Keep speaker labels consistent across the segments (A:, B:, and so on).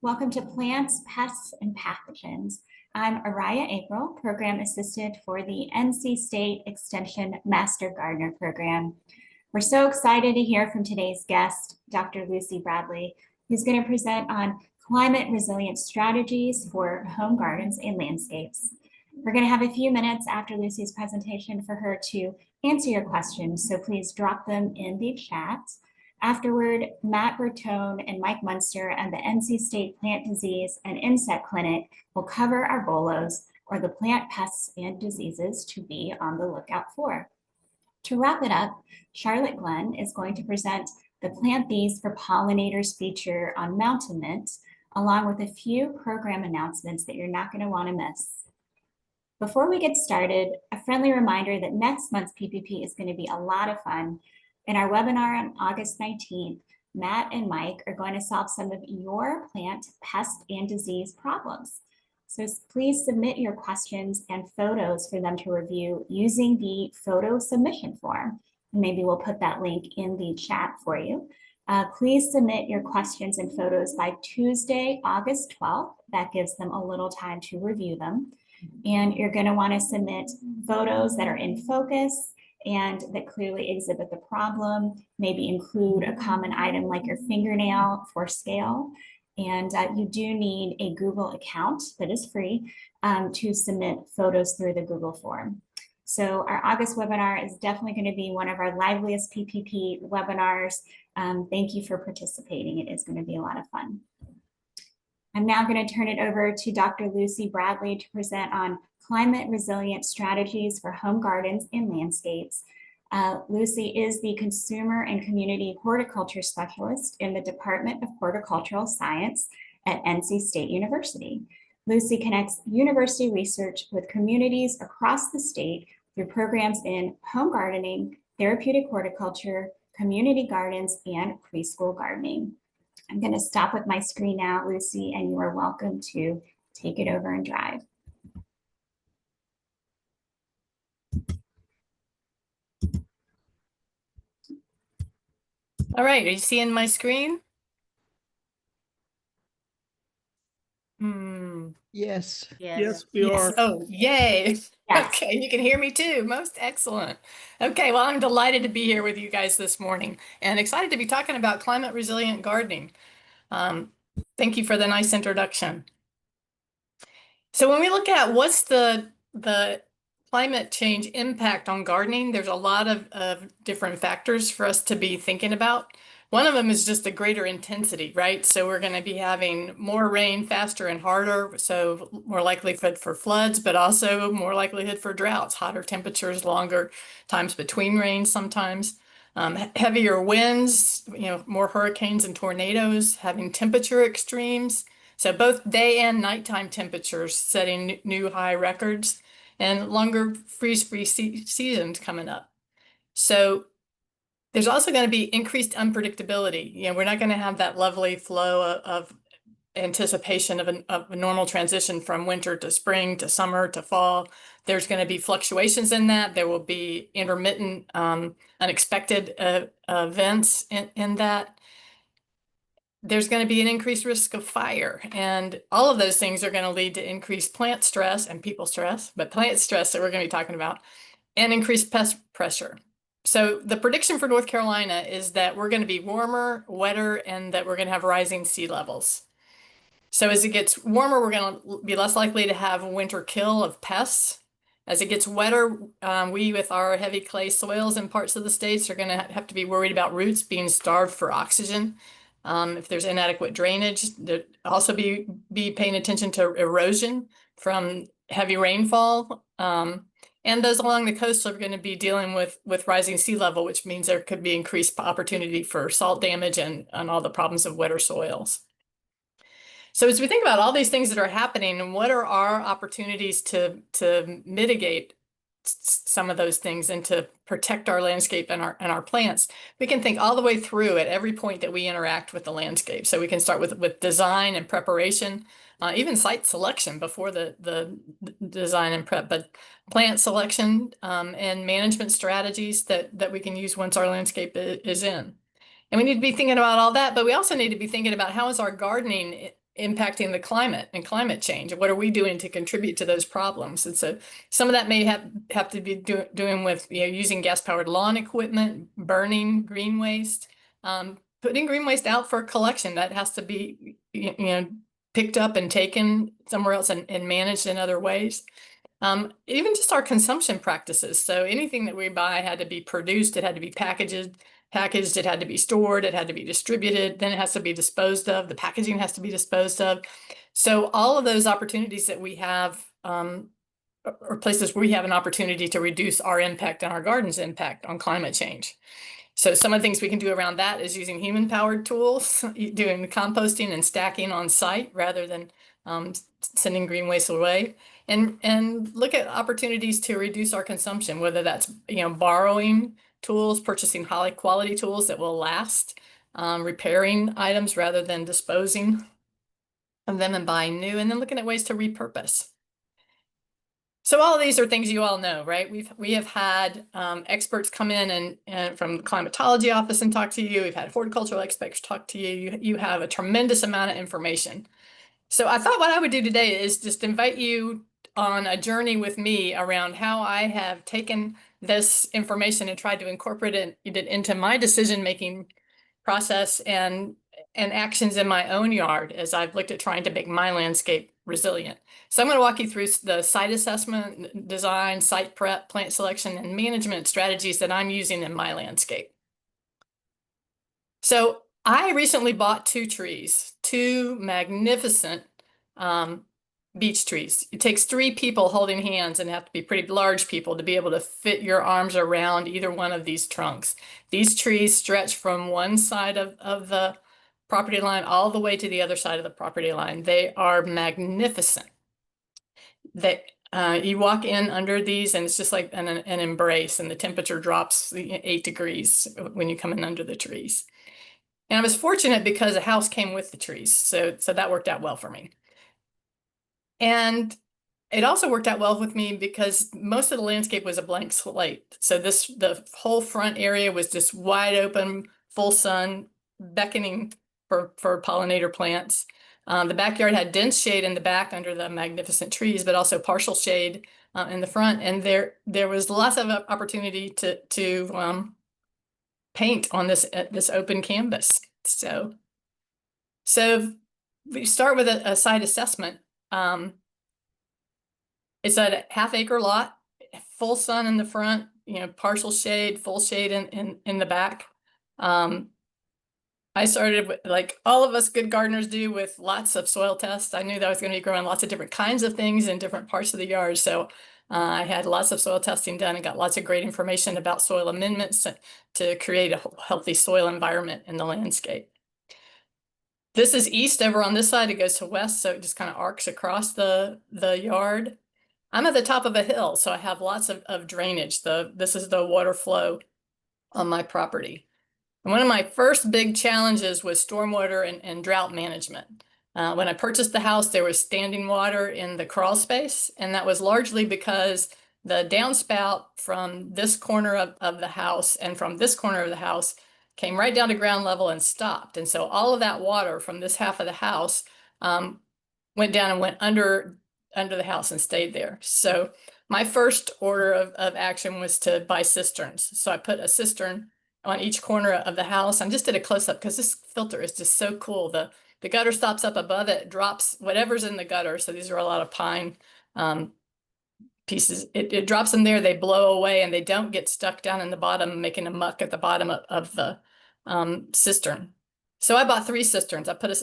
A: Welcome to Plants, Pests, and Pathogens. I'm Ariyah April, Program Assistant for the NC State Extension Master Gardener Program. We're so excited to hear from today's guest, Dr. Lucy Bradley, who's going to present on climate resilient strategies for home gardens and landscapes. We're going to have a few minutes after Lucy's presentation for her to answer your questions, so please drop them in the chat. Afterward, Matt Bertone and Mike Munster and the NC State Plant Disease and Insect Clinic will cover our BOLOs, or the plant pests and diseases to be on the lookout for. To wrap it up, Charlotte Glen is going to present the Plant These for Pollinators feature on mountain mint, along with a few program announcements that you're not going to want to miss. Before we get started, a friendly reminder that next month's PPP is going to be a lot of fun. In our webinar on August 19th, Matt and Mike are going to solve some of your plant pest and disease problems. So please submit your questions and photos for them to review using the photo submission form. Maybe we'll put that link in the chat for you. Please submit your questions and photos by Tuesday, August 12th. That gives them a little time to review them. And you're going to want to submit photos that are in focus and that clearly exhibit the problem, maybe include a common item like your fingernail for scale. And you do need a Google account that is free to submit photos through the Google form. So our August webinar is definitely going to be one of our liveliest PPP webinars. Thank you for participating. It is going to be a lot of fun. I'm now going to turn it over to Dr. Lucy Bradley to present on climate resilient strategies for home gardens and landscapes. Lucy is the Consumer and Community Horticulture Specialist in the Department of Horticultural Science at NC State University. Lucy connects university research with communities across the state through programs in home gardening, therapeutic horticulture, community gardens, and preschool gardening. I'm going to stop with my screen now, Lucy, and you are welcome to take it over and drive.
B: All right, are you seeing my screen?
C: Yes.
D: Yes, we are.
B: Oh, yay.
A: Yes.
B: Okay, you can hear me too. Most excellent. Okay, well, I'm delighted to be here with you guys this morning and excited to be talking about climate resilient gardening. Thank you for the nice introduction. So when we look at what's the climate change impact on gardening, there's a lot of different factors for us to be thinking about. One of them is just a greater intensity, right? So we're going to be having more rain faster and harder, so more likelihood for floods, but also more likelihood for droughts, hotter temperatures, longer times between rains sometimes. Heavier winds, more hurricanes and tornadoes, having temperature extremes. So both day and nighttime temperatures setting new high records, and longer freeze-free seasons coming up. So there's also going to be increased unpredictability. We're not going to have that lovely flow of anticipation of a normal transition from winter to spring to summer to fall. There's going to be fluctuations in that. There will be intermittent, unexpected events in that. There's going to be an increased risk of fire, and all of those things are going to lead to increased plant stress and people stress, but plant stress that we're going to be talking about, and increased pest pressure. So the prediction for North Carolina is that we're going to be warmer, wetter, and that we're going to have rising sea levels. So as it gets warmer, we're going to be less likely to have a winter kill of pests. As it gets wetter, we, with our heavy clay soils in parts of the states, are going to have to be worried about roots being starved for oxygen. If there's inadequate drainage, also be paying attention to erosion from heavy rainfall. And those along the coast are going to be dealing with rising sea level, which means there could be increased opportunity for salt damage and all the problems of wetter soils. So as we think about all these things that are happening, and what are our opportunities to mitigate some of those things and to protect our landscape and our plants, we can think all the way through at every point that we interact with the landscape. So we can start with design and preparation, even site selection before the design and prep, but plant selection and management strategies that we can use once our landscape is in. And we need to be thinking about all that, but we also need to be thinking about how is our gardening impacting the climate and climate change? What are we doing to contribute to those problems? And so some of that may have to be doing with, using gas-powered lawn equipment, burning green waste, putting green waste out for collection. That has to be, picked up and taken somewhere else and managed in other ways. Even just our consumption practices. So anything that we buy had to be produced, it had to be packaged, it had to be stored, it had to be distributed, then it has to be disposed of, the packaging has to be disposed of. So all of those opportunities that we have, or places where we have an opportunity to reduce our impact and our garden's impact on climate change. So some of the things we can do around that is using human-powered tools, doing the composting and stacking on site rather than sending green waste away, and look at opportunities to reduce our consumption, whether that's borrowing tools, purchasing high quality tools that will last, repairing items rather than disposing of them and buying new, and then looking at ways to repurpose. So all of these are things you all know, right? We have had experts come in and from the climatology office and talk to you. We've had horticultural experts talk to you. You have a tremendous amount of information. So I thought what I would do today is just invite you on a journey with me around how I have taken this information and tried to incorporate it into my decision-making process and actions in my own yard as I've looked at trying to make my landscape resilient. So I'm going to walk you through the site assessment, design, site prep, plant selection, and management strategies that I'm using in my landscape. So I recently bought two magnificent beech trees. It takes 3 people holding hands and have to be pretty large people to be able to fit your arms around either one of these trunks. These trees stretch from one side of the property line all the way to the other side of the property line. They are magnificent. You walk in under these and it's just like an embrace, and the temperature drops 8 degrees when you come in under the trees. And I was fortunate because a house came with the trees, so that worked out well for me. And it also worked out well with me because most of the landscape was a blank slate. So the whole front area was just wide open, full sun, beckoning for pollinator plants. The backyard had dense shade in the back under the magnificent trees, but also partial shade in the front. And there was lots of opportunity to paint on this open canvas. So we start with a site assessment. It's a half-acre lot, full sun in the front, partial shade, full shade in the back. I started with, like all of us good gardeners do, with lots of soil tests. I knew that I was going to be growing lots of different kinds of things in different parts of the yard. So I had lots of soil testing done and got lots of great information about soil amendments to create a healthy soil environment in the landscape. This is east over on this side. It goes to west, so it just kind of arcs across the yard. I'm at the top of a hill, so I have lots of drainage. This is the water flow on my property. And one of my first big challenges was stormwater and drought management. When I purchased the house, there was standing water in the crawl space, and that was largely because the downspout from this corner of the house and from this corner of the house came right down to ground level and stopped. And so all of that water from this half of the house went down and went under the house and stayed there. So my first order of action was to buy cisterns. So I put a cistern on each corner of the house. I just did a close-up because this filter is just so cool. The gutter stops up above it, drops whatever's in the gutter. So these are a lot of pine pieces. It drops them there, they blow away, and they don't get stuck down in the bottom, making a muck at the bottom of the cistern. So I bought 3 cisterns. I put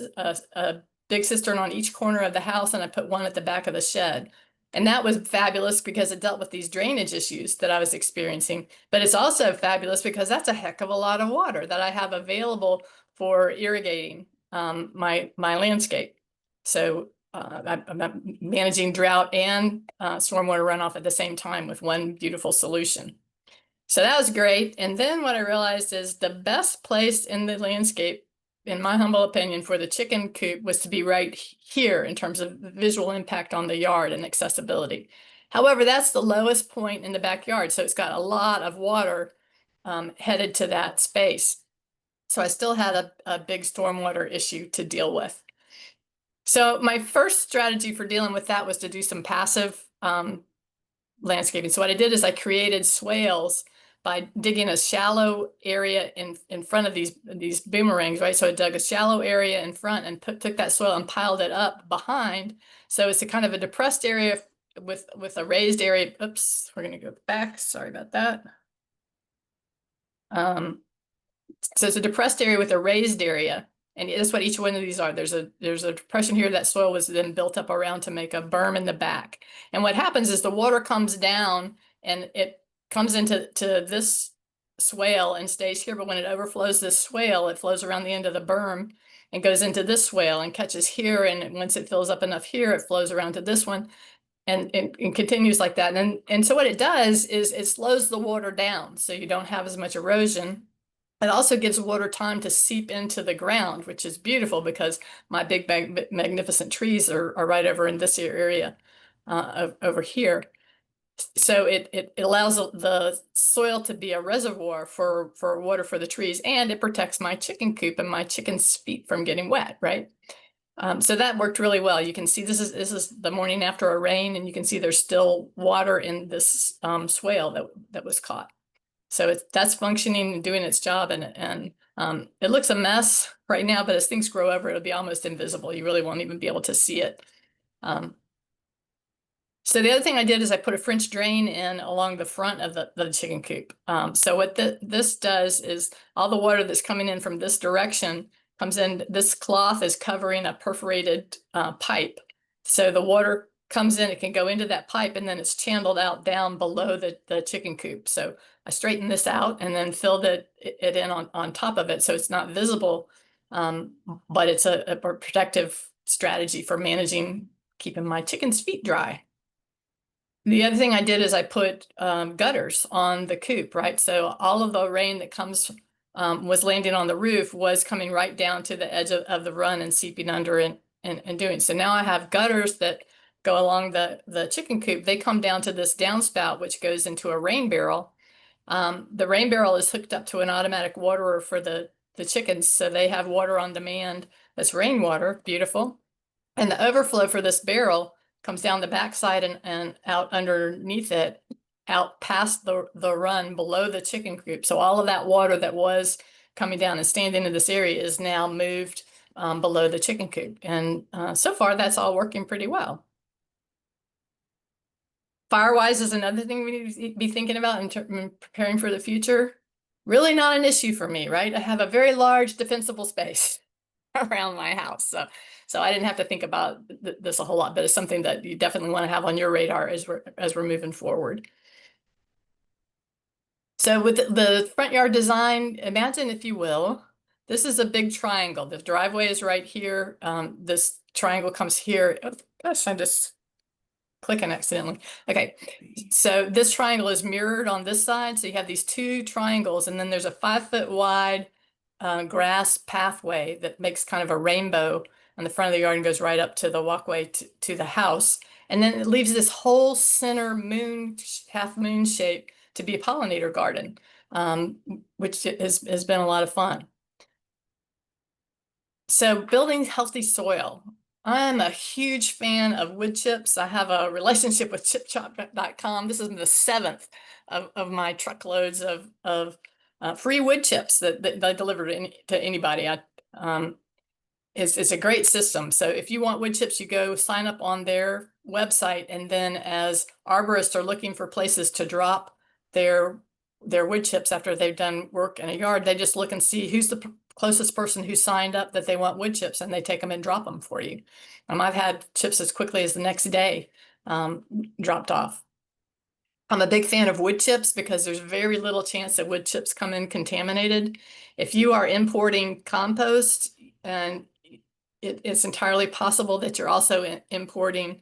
B: a big cistern on each corner of the house, and I put one at the back of the shed. And that was fabulous because it dealt with these drainage issues that I was experiencing. But it's also fabulous because that's a heck of a lot of water that I have available for irrigating my landscape. So I'm managing drought and stormwater runoff at the same time with one beautiful solution. So that was great. And then what I realized is the best place in the landscape, in my humble opinion, for the chicken coop was to be right here in terms of visual impact on the yard and accessibility. However, that's the lowest point in the backyard, so it's got a lot of water headed to that space. So I still had a big stormwater issue to deal with. So my first strategy for dealing with that was to do some passive landscaping. So what I did is I created swales by digging a shallow area in front of these boomerangs, right? So I dug a shallow area in front and took that soil and piled it up behind. So it's a kind of a depressed area with a raised area. Oops, we're gonna go back. Sorry about that. So it's a depressed area with a raised area. And that's what each one of these are. There's a depression here that soil was then built up around to make a berm in the back. And what happens is the water comes down and it comes into this swale and stays here. But when it overflows this swale, it flows around the end of the berm and goes into this swale and catches here. And once it fills up enough here, it flows around to this one and continues like that. And so what it does is it slows the water down so you don't have as much erosion. It also gives water time to seep into the ground, which is beautiful because my big magnificent trees are right over in this area over here. So it allows the soil to be a reservoir for water for the trees, and it protects my chicken coop and my chicken's feet from getting wet, right? So that worked really well. You can see this is the morning after a rain, and you can see there's still water in this swale that was caught. So that's functioning and doing its job, and it looks a mess right now, but as things grow over, it'll be almost invisible. You really won't even be able to see it. So the other thing I did is I put a French drain in along the front of the chicken coop. So what this does is all the water that's coming in from this direction comes in. This cloth is covering a perforated pipe. So the water comes in, it can go into that pipe, and then it's channeled out down below the chicken coop. So I straightened this out and then filled it in on top of it so it's not visible, but it's a protective strategy for managing, keeping my chicken's feet dry. The other thing I did is I put gutters on the coop, right? So all of the rain that comes was landing on the roof was coming right down to the edge of the run and seeping under and doing. So now I have gutters that go along the chicken coop. They come down to this downspout, which goes into a rain barrel. The rain barrel is hooked up to an automatic waterer for the chickens, so they have water on demand. That's rainwater, beautiful. And the overflow for this barrel comes down the backside and out underneath it, out past the run below the chicken coop. So all of that water that was coming down and standing in this area is now moved below the chicken coop. And so far, that's all working pretty well. Fire-wise is another thing we need to be thinking about in preparing for the future. Really not an issue for me, right? I have a very large defensible space around my house. So I didn't have to think about this a whole lot, but it's something that you definitely want to have on your radar as we're moving forward. So with the front yard design, imagine, if you will, this is a big triangle. The driveway is right here. This triangle comes here. Oh, gosh, I'm just clicking accidentally. Okay, so this triangle is mirrored on this side. So you have these two triangles, and then there's a 5-foot wide grass pathway that makes kind of a rainbow on the front of the yard and goes right up to the walkway to the house. And then it leaves this whole center moon, half moon shape to be a pollinator garden, which has been a lot of fun. So building healthy soil. I'm a huge fan of wood chips. I have a relationship with chipchop.com. This is the 7th of my truckloads of free wood chips that I deliver to anybody. It's a great system. So if you want wood chips, you go sign up on their website, and then as arborists are looking for places to drop their wood chips after they've done work in a yard, they just look and see who's the closest person who signed up that they want wood chips, and they take them and drop them for you. I've had chips as quickly as the next day dropped off. I'm a big fan of wood chips because there's very little chance that wood chips come in contaminated. If you are importing compost, and it's entirely possible that you're also importing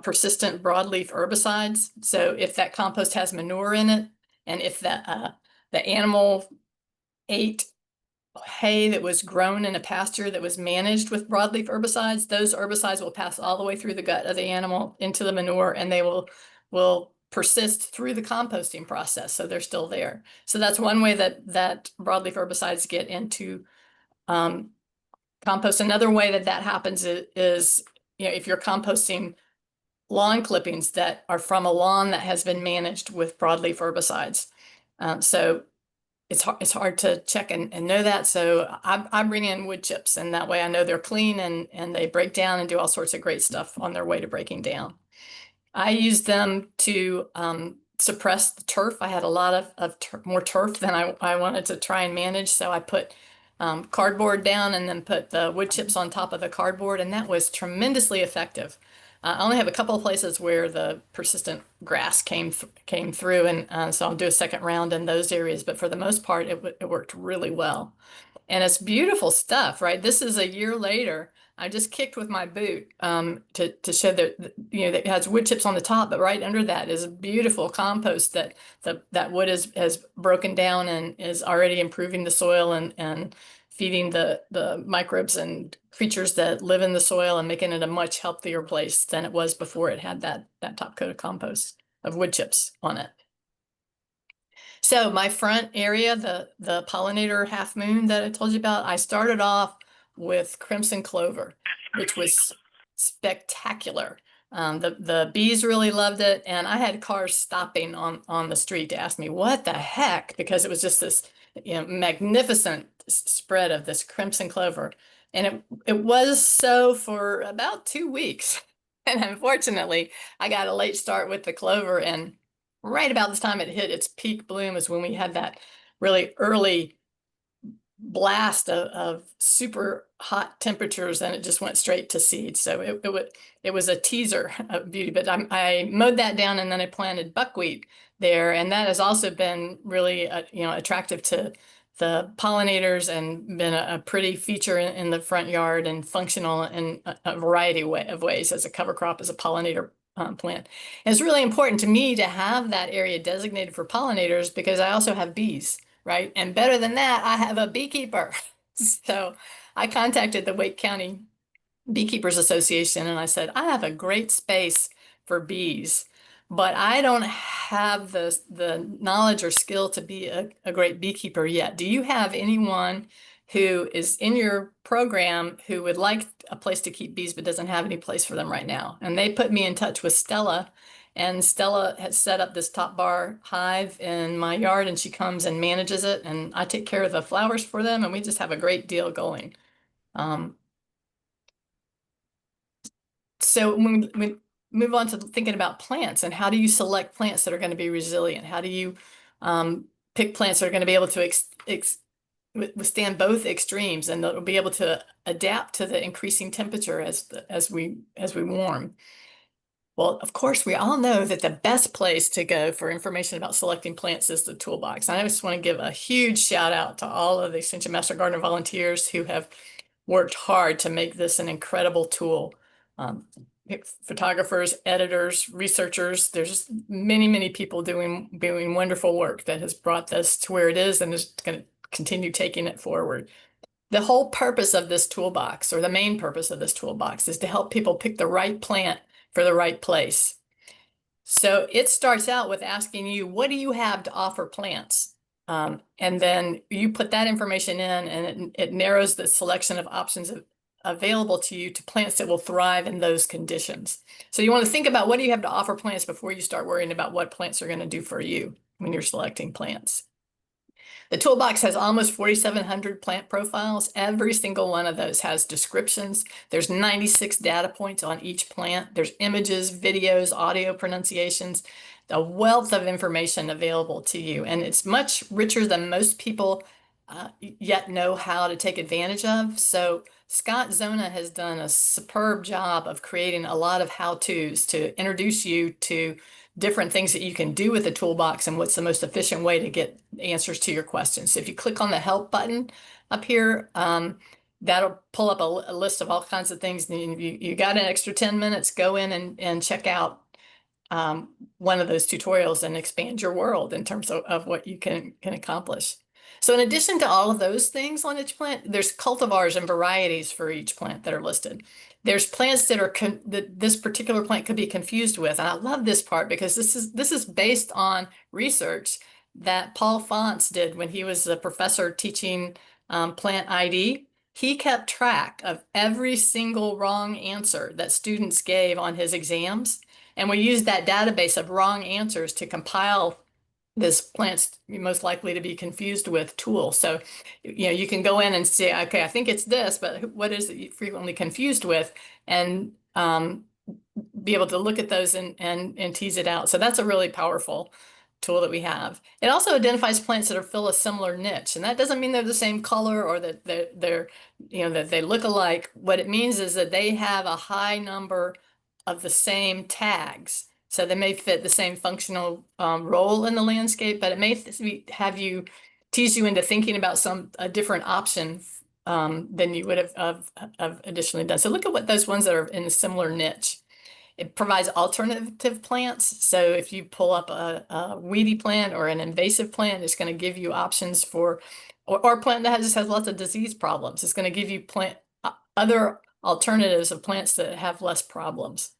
B: persistent broadleaf herbicides. So if that compost has manure in it, and if the animal ate hay that was grown in a pasture that was managed with broadleaf herbicides, those herbicides will pass all the way through the gut of the animal into the manure, and they will persist through the composting process. So they're still there. So that's one way that broadleaf herbicides get into compost. Another way that that happens is, if you're composting lawn clippings that are from a lawn that has been managed with broadleaf herbicides. So it's hard to check and know that. So I bring in wood chips, and that way I know they're clean and they break down and do all sorts of great stuff on their way to breaking down. I use them to suppress the turf. I had a lot of more turf than I wanted to try and manage. So I put cardboard down and then put the wood chips on top of the cardboard, and that was tremendously effective. I only have a couple of places where the persistent grass came through, and so I'll do a second round in those areas. But for the most part, it worked really well. And it's beautiful stuff, right? This is a year later. I just kicked with my boot to show that, that it has wood chips on the top, but right under that is beautiful compost that that wood has broken down and is already improving the soil and feeding the microbes and creatures that live in the soil and making it a much healthier place than it was before it had that top coat of compost of wood chips on it. So my front area, the pollinator half moon that I told you about, I started off with crimson clover, which was spectacular. The bees really loved it, and I had cars stopping on the street to ask me what the heck, because it was just this magnificent spread of this crimson clover, and it was so for about 2 weeks. And unfortunately, I got a late start with the clover, and right about the time it hit its peak bloom is when we had that really early blast of super hot temperatures, and it just went straight to seed. So it was a teaser of beauty, but I mowed that down, and then I planted buckwheat there, and that has also been really attractive to the pollinators and been a pretty feature in the front yard and functional in a variety of ways as a cover crop, as a pollinator plant. And it's really important to me to have that area designated for pollinators because I also have bees, right? And better than that, I have a beekeeper. So I contacted the Wake County Beekeepers Association and I said, I have a great space for bees, but I don't have the knowledge or skill to be a great beekeeper yet. Do you have anyone who is in your program who would like a place to keep bees but doesn't have any place for them right now? And they put me in touch with Stella, and Stella has set up this top bar hive in my yard, and she comes and manages it, and I take care of the flowers for them, and we just have a great deal going. So when we move on to thinking about plants, and how do you select plants that are going to be resilient? How do you pick plants that are going to be able to withstand both extremes, and that will be able to adapt to the increasing temperature as we warm? Well, of course, we all know that the best place to go for information about selecting plants is the toolbox. And I just want to give a huge shout out to all of the Extension Master Gardener volunteers who have worked hard to make this an incredible tool. Photographers, editors, researchers, there's many, many people doing wonderful work that has brought this to where it is and is going to continue taking it forward. The whole purpose of this toolbox, or the main purpose of this toolbox, is to help people pick the right plant for the right place. So it starts out with asking you, what do you have to offer plants? And then you put that information in, and it narrows the selection of options available to you to plants that will thrive in those conditions. So you want to think about, what do you have to offer plants before you start worrying about what plants are going to do for you when you're selecting plants. The toolbox has almost 4,700 plant profiles. Every single one of those has descriptions. There's 96 data points on each plant. There's images, videos, audio pronunciations, a wealth of information available to you. And it's much richer than most people yet know how to take advantage of. So Scott Zona has done a superb job of creating a lot of how-tos to introduce you to different things that you can do with the toolbox and what's the most efficient way to get answers to your questions. So if you click on the help button up here, that'll pull up a list of all kinds of things. You got an extra 10 minutes, go in and check out one of those tutorials and expand your world in terms of what you can accomplish. So in addition to all of those things on each plant, there's cultivars and varieties for each plant that are listed. There's plants that this particular plant could be confused with. And I love this part because this is based on research that Paul Fonts did when he was a professor teaching plant ID he kept track of every single wrong answer that students gave on his exams. And we used that database of wrong answers to compile this plants most likely to be confused with tool. So, you can go in and say, okay, I think it's this, but what is it you're frequently confused with? And be able to look at those and tease it out. So that's a really powerful tool that we have. It also identifies plants that fill a similar niche, and that doesn't mean they're the same color or that they're that they look alike. What it means is that they have a high number of the same tags. So they may fit the same functional role in the landscape, but it may tease you into thinking about a different option than you would have additionally done. So look at what those ones that are in a similar niche. It provides alternative plants. So if you pull up a weedy plant or an invasive plant, it's going to give you options for, or a plant that just has lots of disease problems. It's going to give you other alternatives of plants that have less problems.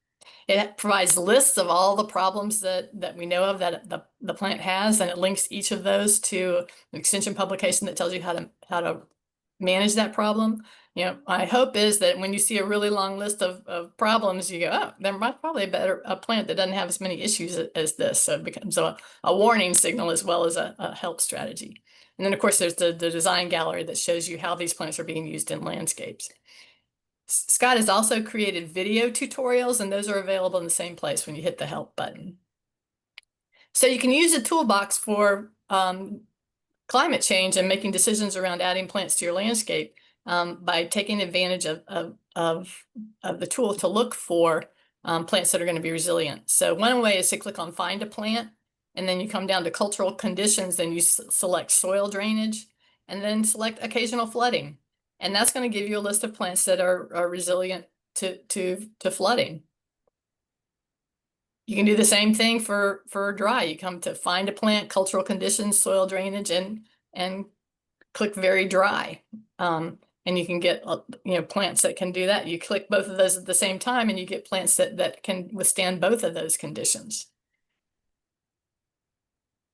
B: It provides lists of all the problems that we know of that the plant has, and it links each of those to an extension publication that tells you how to manage that problem. My hope is that when you see a really long list of problems, you go, oh, there might probably a plant that doesn't have as many issues as this. So it becomes a warning signal as well as a help strategy. And then of course there's the design gallery that shows you how these plants are being used in landscapes. Scott has also created video tutorials, and those are available in the same place when you hit the help button. So you can use a toolbox for climate change and making decisions around adding plants to your landscape by taking advantage of the tool to look for plants that are going to be resilient. So one way is to click on Find a Plant, and then you come down to Cultural Conditions, then you select Soil Drainage, and then select Occasional Flooding. And that's going to give you a list of plants that are resilient to flooding. You can do the same thing for dry. You come to Find a Plant, Cultural Conditions, Soil Drainage, and click Very Dry. And you can get plants that can do that. You click both of those at the same time, and you get plants that can withstand both of those conditions.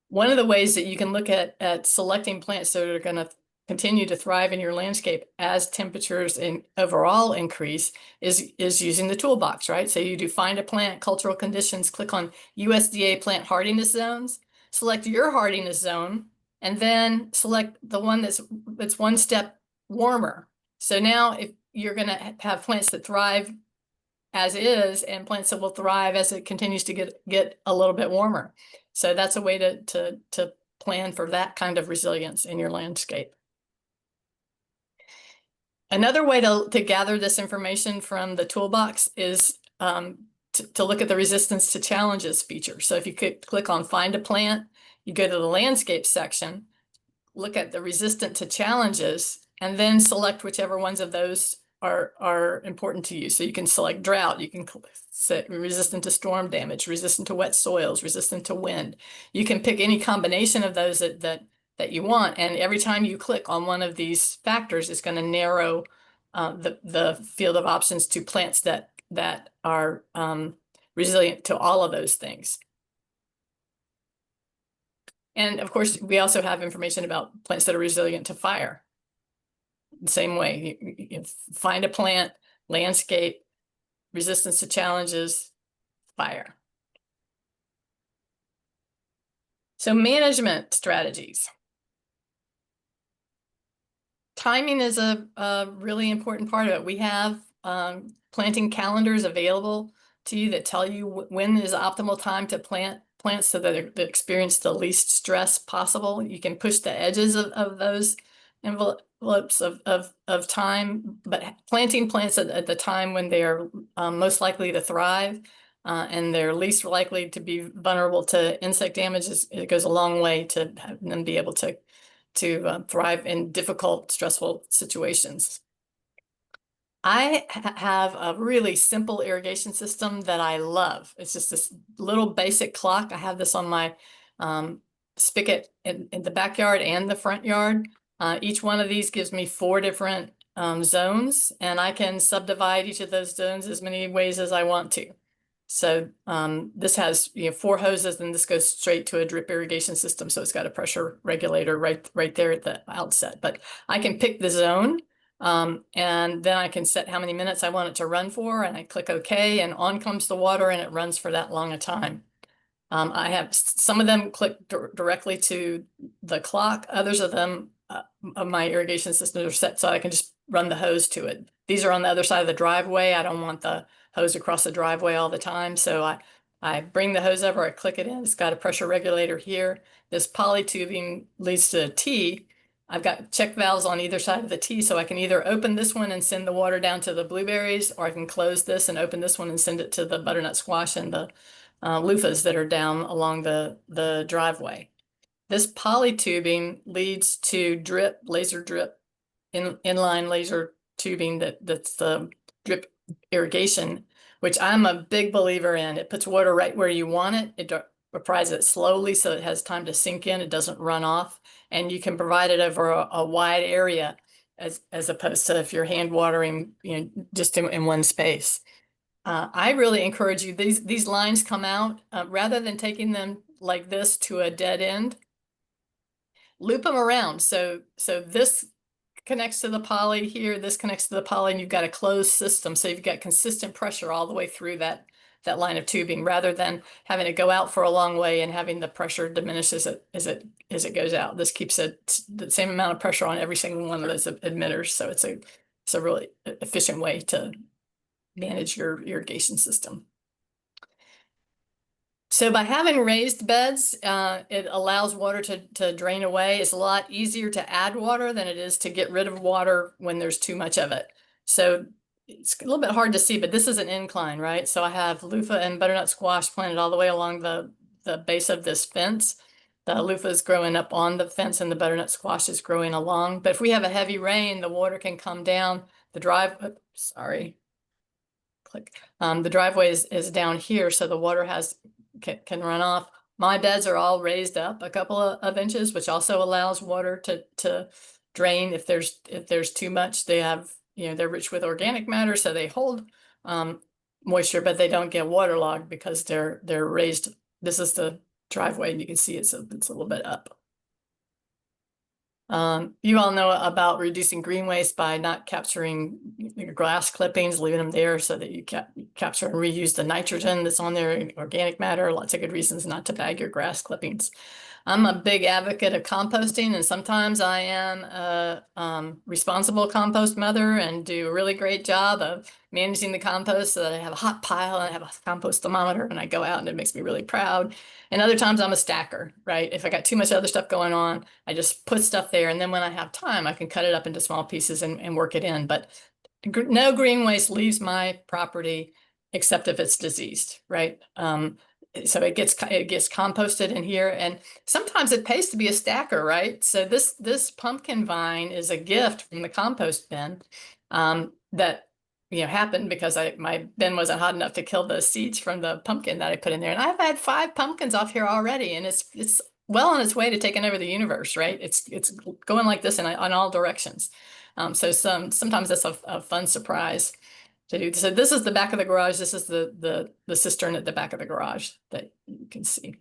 B: One of the ways that you can look at selecting plants that are going to continue to thrive in your landscape as temperatures overall increase is using the toolbox, right? So you do Find a Plant, Cultural Conditions, click on USDA Plant Hardiness Zones, select your hardiness zone, and then select the one that's one step warmer. So now if you're going to have plants that thrive as is and plants that will thrive as it continues to get a little bit warmer. So that's a way to plan for that kind of resilience in your landscape. Another way to gather this information from the toolbox is to look at the resistance to challenges feature. So if you could click on Find a Plant, you go to the landscape section, look at the resistant to challenges, and then select whichever ones of those are important to you. So you can select drought, you can set resistant to storm damage, resistant to wet soils, resistant to wind. You can pick any combination of those that you want, and every time you click on one of these factors, it's going to narrow the field of options to plants that are resilient to all of those things. And of course, we also have information about plants that are resilient to fire. The same way, you find a plant, landscape, resistance to challenges, fire. So management strategies. Timing is a really important part of it. We have planting calendars available to you that tell you when is optimal time to plant plants so that they experience the least stress possible. You can push the edges of those envelopes of time, but planting plants at the time when they are most likely to thrive and they're least likely to be vulnerable to insect damage, it goes a long way to have them be able to thrive in difficult, stressful situations. I have a really simple irrigation system that I love. It's just this little basic clock. I have this on my spigot in the backyard and the front yard. Each one of these gives me 4 different zones, and I can subdivide each of those zones as many ways as I want to. So this has 4 hoses, and this goes straight to a drip irrigation system. So it's got a pressure regulator right there at the outset. But I can pick the zone And then I can set how many minutes I want it to run for, and I click OK, and on comes the water, and it runs for that long a time. I have some of them click directly to the clock. Others of them of my irrigation systems are set so I can just run the hose to it. These are on the other side of the driveway. I don't want the hose across the driveway all the time. So I bring the hose over, I click it in. It's got a pressure regulator here. This poly tubing leads to a T. I've got check valves on either side of the T, so I can either open this one and send the water down to the blueberries, or I can close this and open this one and send it to the butternut squash and the loofahs that are down along the driveway. This poly tubing leads to drip, laser drip, inline laser tubing that's the drip irrigation, which I'm a big believer in. It puts water right where you want it. It applies it slowly so it has time to sink in. It doesn't run off, and you can provide it over a wide area as opposed to if you're hand watering, just in one space. I really encourage you, these lines come out, rather than taking them like this to a dead end, loop them around. So this connects to the poly here, this connects to the poly, and you've got a closed system. So you've got consistent pressure all the way through that line of tubing, rather than having to go out for a long way and having the pressure diminish as it goes out. This keeps the same amount of pressure on every single one of those emitters. So it's a really efficient way to manage your irrigation system. So by having raised beds, it allows water to drain away. It's a lot easier to add water than it is to get rid of water when there's too much of it. So it's a little bit hard to see, but this is an incline, right? So I have loofah and butternut squash planted all the way along the base of this fence. The loofah is growing up on the fence and the butternut squash is growing along. But if we have a heavy rain, the water can come down the the driveway is down here, so the water can run off. My beds are all raised up a couple of inches, which also allows water to drain if there's too much. They have, they're rich with organic matter, so they hold moisture, but they don't get waterlogged because they're raised. This is the driveway, and you can see it's a little bit up. You all know about reducing green waste by not capturing your grass clippings, leaving them there so that you capture and reuse the nitrogen that's on there, organic matter. Lots of good reasons not to bag your grass clippings. I'm a big advocate of composting, and sometimes I am a responsible compost mother and do a really great job of managing the compost so that I have a hot pile and I have a compost thermometer and I go out and it makes me really proud. And other times I'm a stacker, right? If I got too much other stuff going on, I just put stuff there, and then when I have time, I can cut it up into small pieces and work it in. But no green waste leaves my property except if it's diseased, right? So it gets composted in here, and sometimes it pays to be a stacker, right? So this pumpkin vine is a gift from the compost bin that happened because my bin wasn't hot enough to kill the seeds from the pumpkin that I put in there, and I've had 5 pumpkins off here already, and it's well on its way to taking over the universe, right? It's going like this in all directions. So sometimes that's a fun surprise to do. So this is the back of the garage. This is the cistern at the back of the garage that you can see.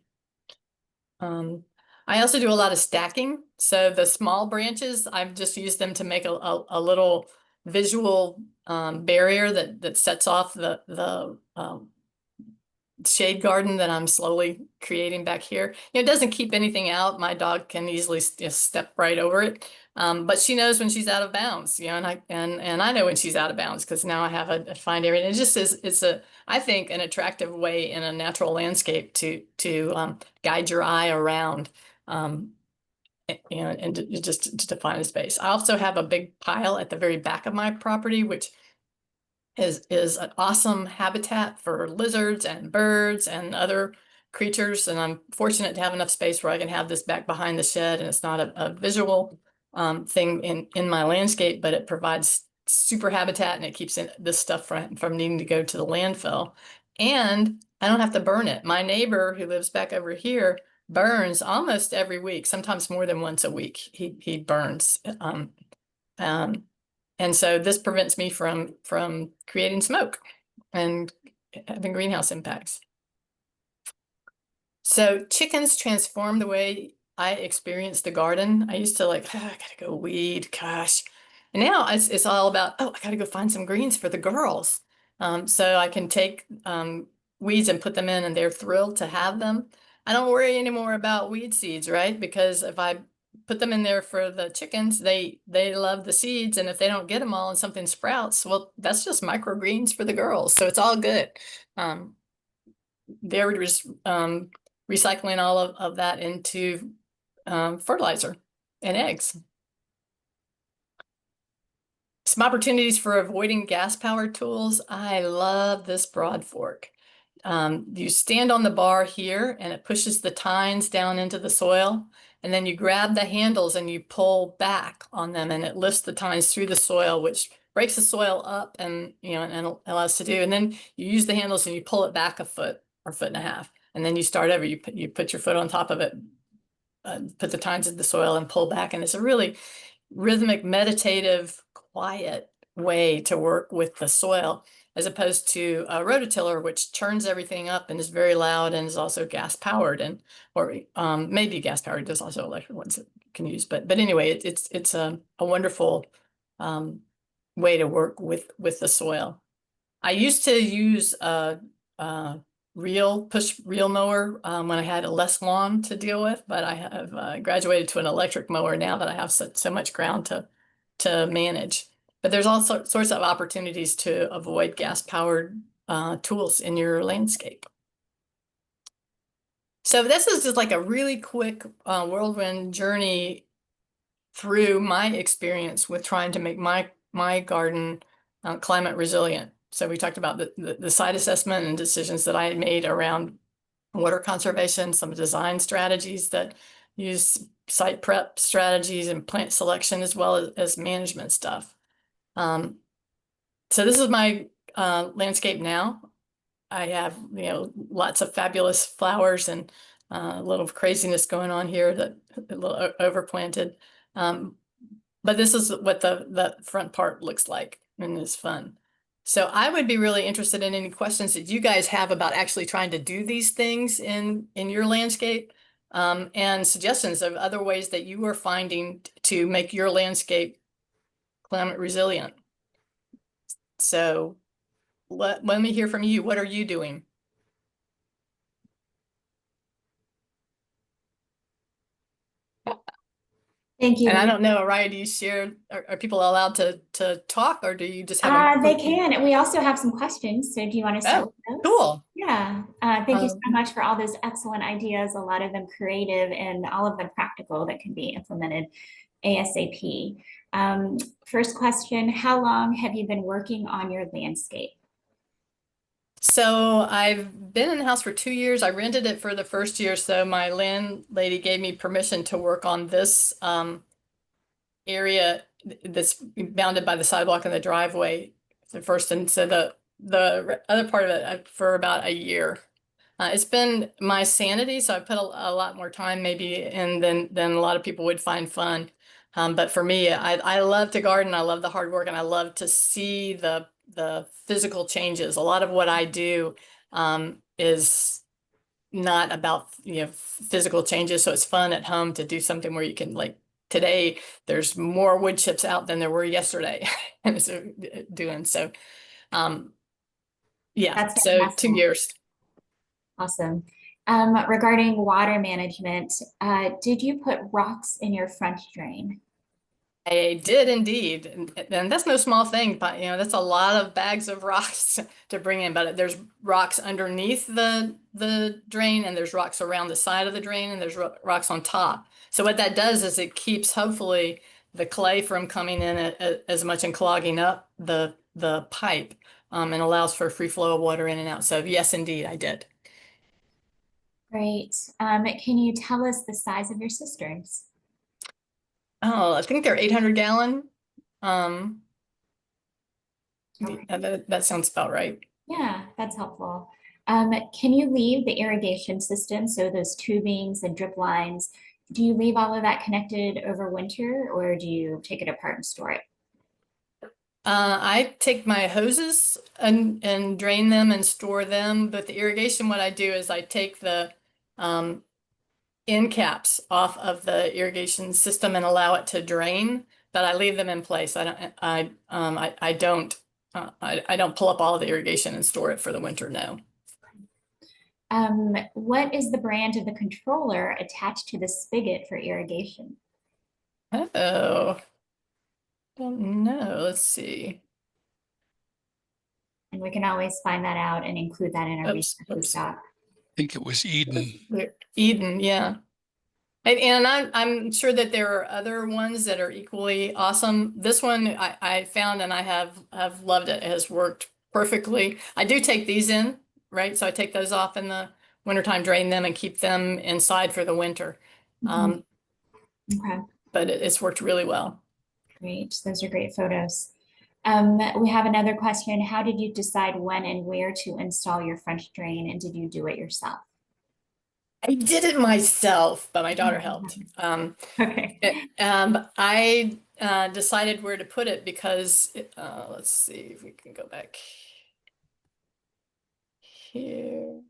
B: I also do a lot of stacking. So the small branches, I've just used them to make a little visual barrier that sets off the shade garden that I'm slowly creating back here. It doesn't keep anything out. My dog can easily just step right over it. But she knows when she's out of bounds, and I know when she's out of bounds because now I have a defined area. And it just it's I think an attractive way in a natural landscape to guide your eye around, and just to define a space. I also have a big pile at the very back of my property, which is an awesome habitat for lizards and birds and other creatures. And I'm fortunate to have enough space where I can have this back behind the shed, and it's not a visual thing in my landscape, but it provides super habitat, and it keeps this stuff from needing to go to the landfill. And I don't have to burn it. My neighbor who lives back over here burns almost every week, sometimes more than once a week. He burns. And so this prevents me from creating smoke and having greenhouse impacts. So chickens transform the way I experience the garden. I used to I gotta go weed, gosh. And now it's all about, oh, I got to go find some greens for the girls. So I can take weeds and put them in, and they're thrilled to have them. I don't worry anymore about weed seeds, right? Because if I put them in there for the chickens, they love the seeds, and if they don't get them all and something sprouts, well, that's just microgreens for the girls. So it's all good. They're just recycling all of that into fertilizer and eggs. Some opportunities for avoiding gas-powered tools. I love this broad fork. You stand on the bar here and it pushes the tines down into the soil. And then you grab the handles and you pull back on them and it lifts the tines through the soil, which breaks the soil up and, and allows to do. And then you use the handles and you pull it back a foot or foot and a half. And then you start over, you put your foot on top of it, put the tines in the soil and pull back. And it's a really rhythmic, meditative, quiet way to work with the soil, as opposed to a rototiller, which churns everything up and is very loud and is also gas powered, and or maybe gas powered. There's also electric ones that you can use, but anyway, it's a wonderful way to work with the soil. I used to use a push reel mower when I had a less lawn to deal with, but I have graduated to an electric mower now that I have so much ground to manage. But there's all sorts of opportunities to avoid gas-powered tools in your landscape. So this is just like a really quick whirlwind journey through my experience with trying to make my garden climate resilient. So we talked about the site assessment and decisions that I had made around water conservation, some design strategies that use site prep strategies and plant selection, as well as management stuff. So this is my landscape now. I have, lots of fabulous flowers and a little craziness going on here, that a little overplanted. But this is what the front part looks like, and it's fun. So I would be really interested in any questions that you guys have about actually trying to do these things in your landscape, and suggestions of other ways that you are finding to make your landscape climate resilient. So let me hear from you. What are you doing?
A: Thank you.
B: And I don't know, Ariyah, do you share, are people allowed to talk, or do you just have a
A: They
B: group?
A: can. And we also have some questions. So do you want to start
B: Oh,
A: with those?
B: cool.
A: Yeah. Thank you so
B: Um,
A: much for all those excellent ideas, a lot of them creative and all of them practical that can be implemented ASAP. First question, how long have you been working on your landscape?
B: So I've been in the house for 2 years. I rented it for the first year, so my landlady gave me permission to work on this area that's bounded by the sidewalk and the driveway the first, and so the other part of it for about a year. It's been my sanity, so I put a lot more time maybe in than a lot of people would find fun. But for me, I love to garden. I love the hard work, and I love to see the physical changes. A lot of what I do is not about physical changes, so it's fun at home to do something where you can, like today, there's more wood chips out than there were yesterday, and so doing so. Yeah,
A: That's
B: so
A: fantastic.
B: 2 years.
A: Awesome. Regarding water management, did you put rocks in your front drain?
B: I did indeed, and that's no small thing, but that's a lot of bags of rocks to bring in. But there's rocks underneath the drain, and there's rocks around the side of the drain, and there's rocks on top. So what that does is it keeps hopefully the clay from coming in as much and clogging up the pipe, and allows for free flow of water in and out. So yes, indeed, I did.
A: Great. Can you tell us the size of your cisterns?
B: Oh, I think they're 800 gallon. Um,
A: Okay.
B: that sounds about right.
A: Yeah, that's helpful. Can you leave the irrigation system, so those tubings and drip lines, do you leave all of that connected over winter or do you take it apart and store it?
B: I take my hoses and drain them and store them, but the irrigation, what I do is I take the end caps off of the irrigation system and allow it to drain, I leave them in place. I don't pull up all of the irrigation and store it for the winter, no.
A: What is the brand of the controller attached to the spigot for irrigation?
B: Oh, don't know. Let's see.
A: And we can always find that out and include that in our resources doc.
C: I think it was Eden.
B: Eden, yeah. And I'm sure that there are other ones that are equally awesome. This one I found and I have loved it. It has worked perfectly. I do take these in, right? So I take those off in the wintertime, drain them and keep them inside for the winter.
A: Okay,
B: But it's worked really well.
A: great. Those are great photos. We have another question. How did you decide when and where to install your French drain, and did you do it yourself?
B: I did it myself, but my daughter helped.
A: Okay.
B: I decided where to put it because, let's see if we can go back here.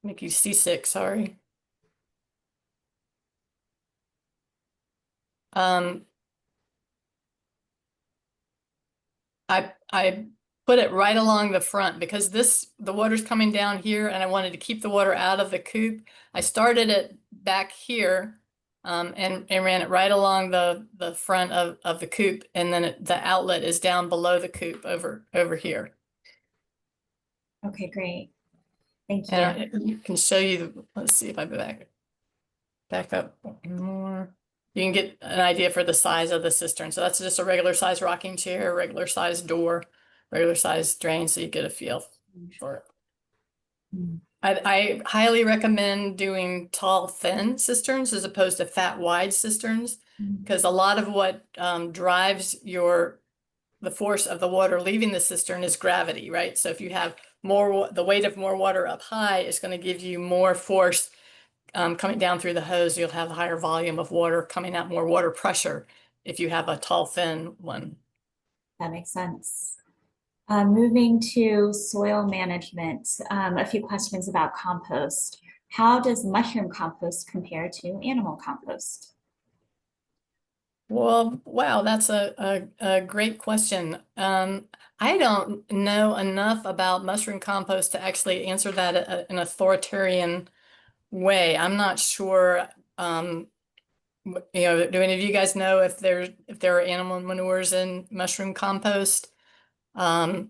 B: Make you seasick, sorry. I put it right along the front because the water's coming down here and I wanted to keep the water out of the coop. I started it back here and ran it right along the front of the coop, and then the outlet is down below the coop over here.
A: Okay, great. Thank you.
B: And I can show you, let's see if I back up more. You can get an idea for the size of the cistern. So that's just a regular size rocking chair, regular size door, regular size drain, so you get a feel for it.
A: Mm.
B: I highly recommend doing tall, thin cisterns as opposed to fat, wide cisterns, because a lot of what drives the force of the water leaving the cistern is gravity, right? So if you have the weight of more water up high, it's going to give you more force coming down through the hose. You'll have a higher volume of water coming out, more water pressure if you have a tall, thin one.
A: That makes sense. Moving to soil management, a few questions about compost. How does mushroom compost compare to animal compost?
B: Well, wow, that's a great question. I don't know enough about mushroom compost to actually answer that in an authoritarian way. I'm not sure. Do any of you guys know if there are animal manures in mushroom compost? I'm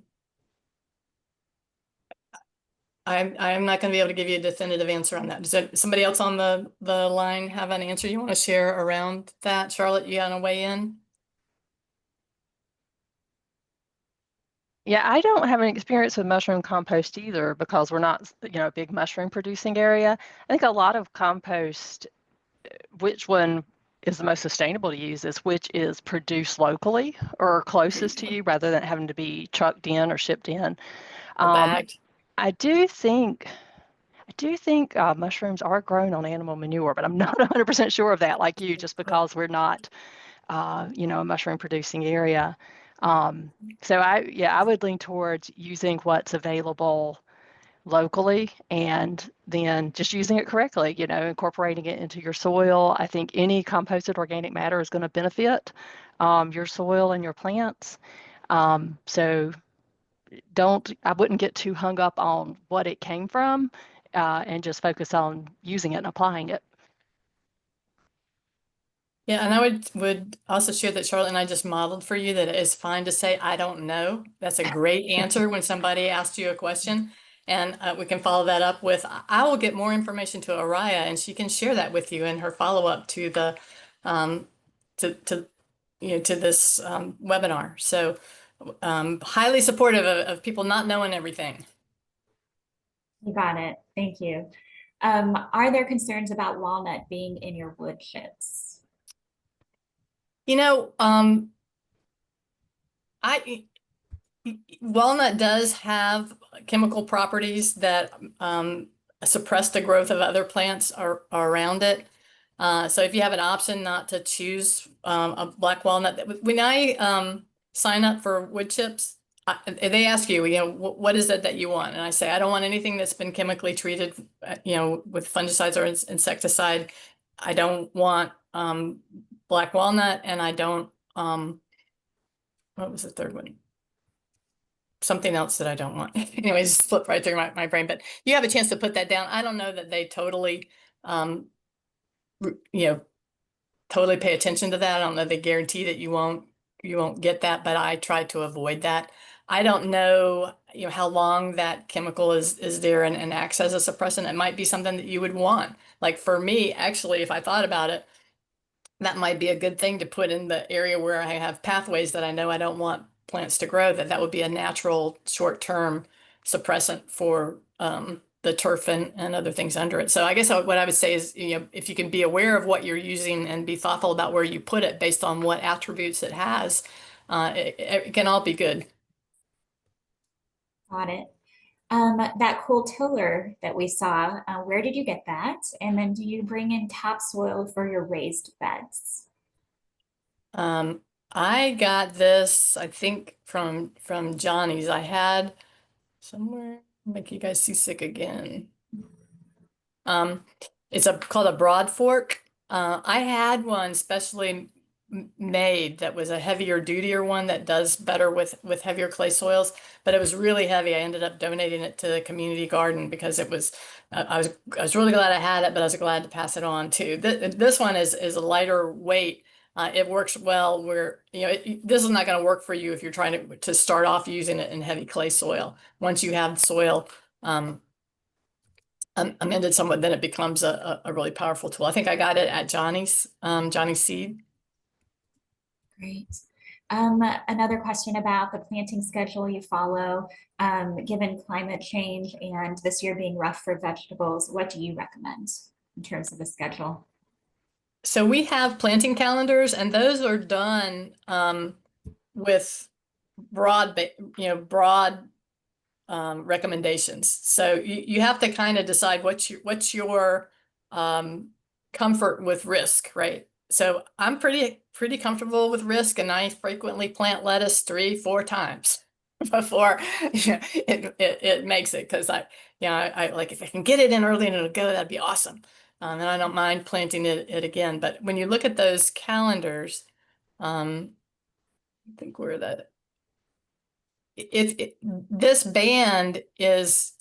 B: not going to be able to give you a definitive answer on that. Does somebody else on the line have an answer you want to share around that? Charlotte, you want to weigh in?
D: Yeah, I don't have any experience with mushroom compost either because we're not, a big mushroom producing area. I think a lot of compost, which one is the most sustainable to use is which is produced locally or closest to you rather than having to be trucked in or shipped in.
B: Bagged.
D: I do think mushrooms are grown on animal manure, but I'm not 100% sure of that like you, just because we're not, a mushroom producing area. So I would lean towards using what's available locally and then just using it correctly, incorporating it into your soil. I think any composted organic matter is going to benefit your soil and your plants. So I wouldn't get too hung up on what it came from and just focus on using it and applying it.
B: Yeah, and I would also share that Charlotte and I just modeled for you that it is fine to say, I don't know. That's a great answer when somebody asks you a question. And we can follow that up with, I will get more information to Ariyah and she can share that with you in her follow-up to the to this webinar. So highly supportive of people not knowing everything.
A: You got it. Thank you. Are there concerns about walnut being in your wood chips?
B: Walnut does have chemical properties that suppress the growth of other plants around it. So if you have an option not to choose a black walnut, when I sign up for wood chips, they ask you, what is it that you want? And I say, I don't want anything that's been chemically treated, with fungicides or insecticide. I don't want black walnut, and I don't, what was the third one? Something else that I don't want. Anyways, slipped right through my brain, but you have a chance to put that down. I don't know that they totally, totally pay attention to that. I don't know they guarantee that you won't get that, but I try to avoid that. I don't know, how long that chemical is there and acts as a suppressant. It might be something that you would want. Like for me, actually, if I thought about it, that might be a good thing to put in the area where I have pathways that I know I don't want plants to grow, that would be a natural short-term suppressant for the turf and other things under it. So I guess what I would say is, if you can be aware of what you're using and be thoughtful about where you put it based on what attributes it has, it can all be good.
A: Got it. That cool tiller that we saw, where did you get that? And then do you bring in topsoil for your raised beds?
B: I got this, I think, from Johnny's. I had somewhere, make you guys seasick again. It's called a broad fork. I had one specially made that was a heavier dutier one that does better with heavier clay soils, but it was really heavy. I ended up donating it to the community garden because it was I was really glad I had it, but I was glad to pass it on too. This one is a lighter weight. It works well where, this is not going to work for you if you're trying to start off using it in heavy clay soil. Once you have the soil amended somewhat, then it becomes a really powerful tool. I think I got it at Johnny's Seed.
A: Great. Another question about the planting schedule you follow. Given climate change and this year being rough for vegetables, what do you recommend in terms of the schedule?
B: So we have planting calendars, and those are done with broad recommendations. So you have to kind of decide what's your comfort with risk, right? So I'm pretty comfortable with risk, and I frequently plant lettuce 3-4 times before it makes it, because I like, if I can get it in early and it'll go, that'd be awesome. And I don't mind planting it again. But when you look at those calendars, I think where that this band is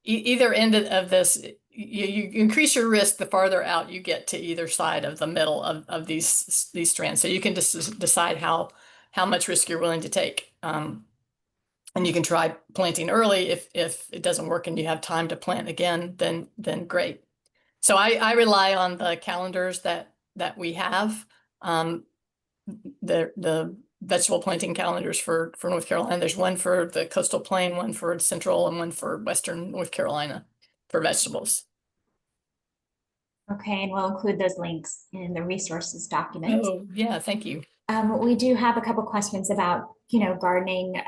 B: either end of this, you increase your risk the farther out you get to either side of the middle of these strands. So you can just decide how much risk you're willing to take. And you can try planting early. If it doesn't work and you have time to plant again, then great. So I rely on the calendars that we have. The vegetable planting calendars for North Carolina. There's one for the coastal plain, one for central, and one for western North Carolina for vegetables.
A: Okay, and we'll include those links in the resources document.
B: Oh, yeah, thank you.
A: We do have a couple questions about, gardening.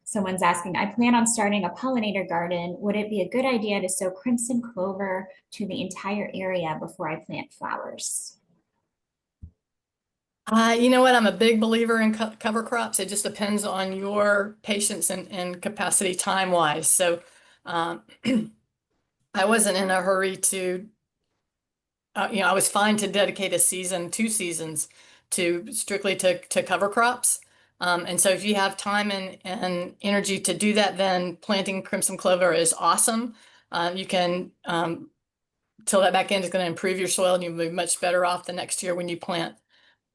A: Someone's asking, I plan on starting a pollinator garden. Would it be a good idea to sow crimson clover to the entire area before I plant flowers?
B: You know what? I'm a big believer in cover crops. It just depends on your patience and capacity time-wise. So I wasn't in a hurry to, I was fine to dedicate a season, 2 seasons strictly to cover crops. And so if you have time and energy to do that, then planting crimson clover is awesome. You can till that back end is going to improve your soil, and you'll be much better off the next year when you plant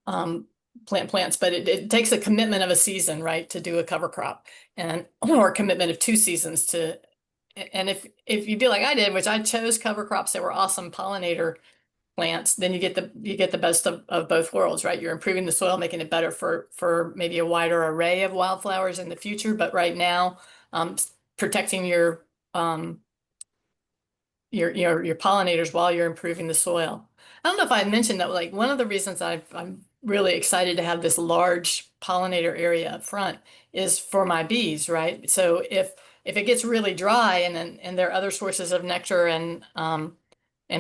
B: plants. But it takes a commitment of a season, right, to do a cover crop, or a commitment of 2 seasons to. And if you do like I did, which I chose cover crops that were awesome pollinator plants, then you get the best of both worlds, right? You're improving the soil, making it better for maybe a wider array of wildflowers in the future. But right now, protecting your pollinators while you're improving the soil. I don't know if I mentioned that, like, one of the reasons I'm really excited to have this large pollinator area up front is for my bees, right? So if it gets really dry and there are other sources of nectar and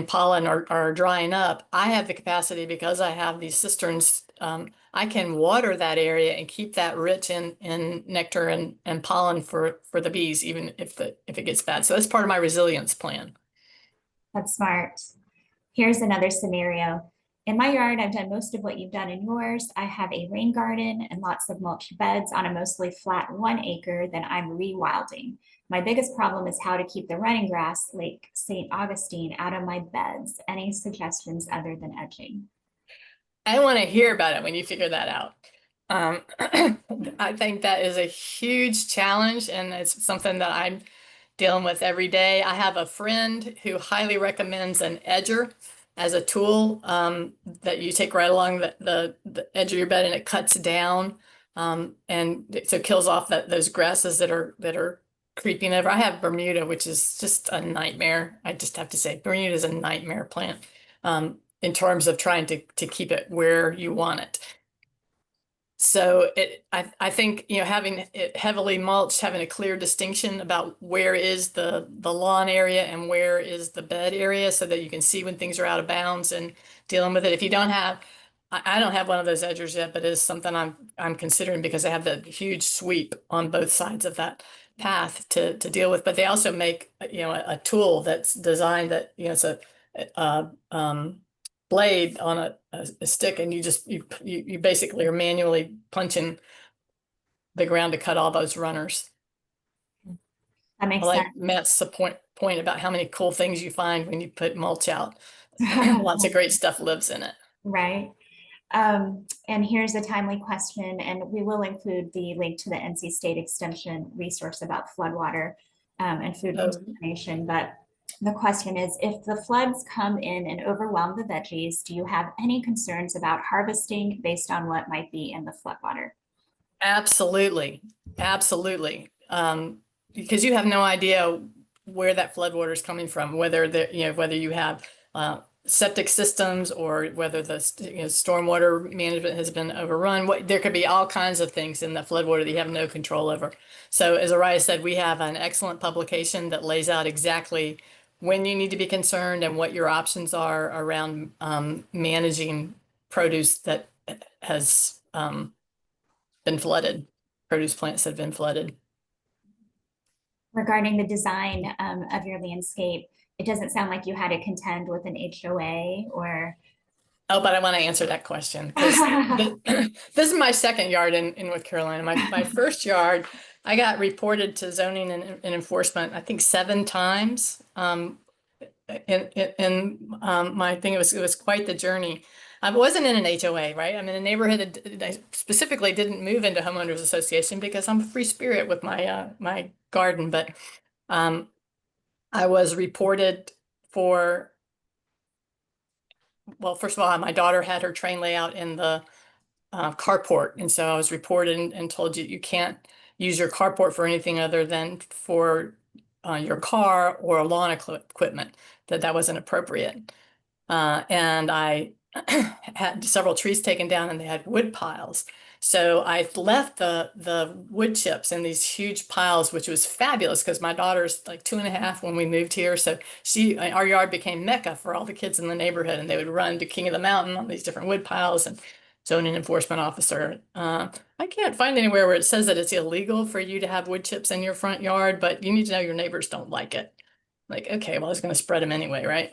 B: pollen are drying up, I have the capacity, because I have these cisterns, I can water that area and keep that rich in nectar and pollen for the bees, even if it gets bad. So that's part of my resilience plan.
A: That's smart. Here's another scenario. In my yard, I've done most of what you've done in yours. I have a rain garden and lots of mulch beds on a mostly flat 1 acre that I'm rewilding. My biggest problem is how to keep the running grass, Lake St. Augustine, out of my beds. Any suggestions other than edging?
B: I want to hear about it when you figure that out. I think that is a huge challenge, and it's something that I'm dealing with every day. I have a friend who highly recommends an edger as a tool that you take right along the edge of your bed, and it cuts down and so it kills off those grasses that are creeping over. I have Bermuda, which is just a nightmare. I just have to say, Bermuda is a nightmare plant in terms of trying to keep it where you want it. So I think, you know, having it heavily mulched, having a clear distinction about where is the lawn area and where is the bed area, so that you can see when things are out of bounds and dealing with it. If you don't have, I don't have one of those edgers yet, but it's something I'm considering, because I have the huge sweep on both sides of that path to deal with. But they also make, you know, a tool that's designed that, you know, it's a blade on a stick, and you basically are manually punching the ground to cut all those runners.
A: That makes
B: Like
A: sense.
B: Matt's point about how many cool things you find when you put mulch out. Lots of great stuff lives in it.
A: Right. And here's a timely question, and we will include the link to the NC State Extension resource about floodwater and food contamination. But the question is, if the floods come in and overwhelm the veggies, do you have any concerns about harvesting based on what might be in the floodwater?
B: Absolutely. Absolutely. Because you have no idea where that floodwater is coming from, whether you have septic systems, or whether the stormwater management has been overrun. There could be all kinds of things in the floodwater that you have no control over. So as Ariyah said, we have an excellent publication that lays out exactly when you need to be concerned and what your options are around managing produce that has been flooded, produce plants that have been flooded.
A: Regarding the design of your landscape, it doesn't sound like you had to contend with an HOA or.
B: Oh, but I want to answer that question, because this is my second yard in North Carolina. My first yard, I got reported to zoning and enforcement, I think 7 times. In my thing, it was quite the journey. I wasn't in an HOA, right? I'm in a neighborhood that I specifically didn't move into homeowners association because I'm a free spirit with my my garden. But I was reported for, well, first of all, my daughter had her train layout in the carport, and so I was reported and told you can't use your carport for anything other than for your car or lawn equipment, that wasn't appropriate. And I had several trees taken down, and they had wood piles. So I left the wood chips in these huge piles, which was fabulous because my daughter's like 2.5 when we moved here. So our yard became Mecca for all the kids in the neighborhood, and they would run to King of the Mountain on these different wood piles. And zoning enforcement officer, I can't find anywhere where it says that it's illegal for you to have wood chips in your front yard, but you need to know your neighbors don't like it. Like, okay, well, I was going to spread them anyway, right?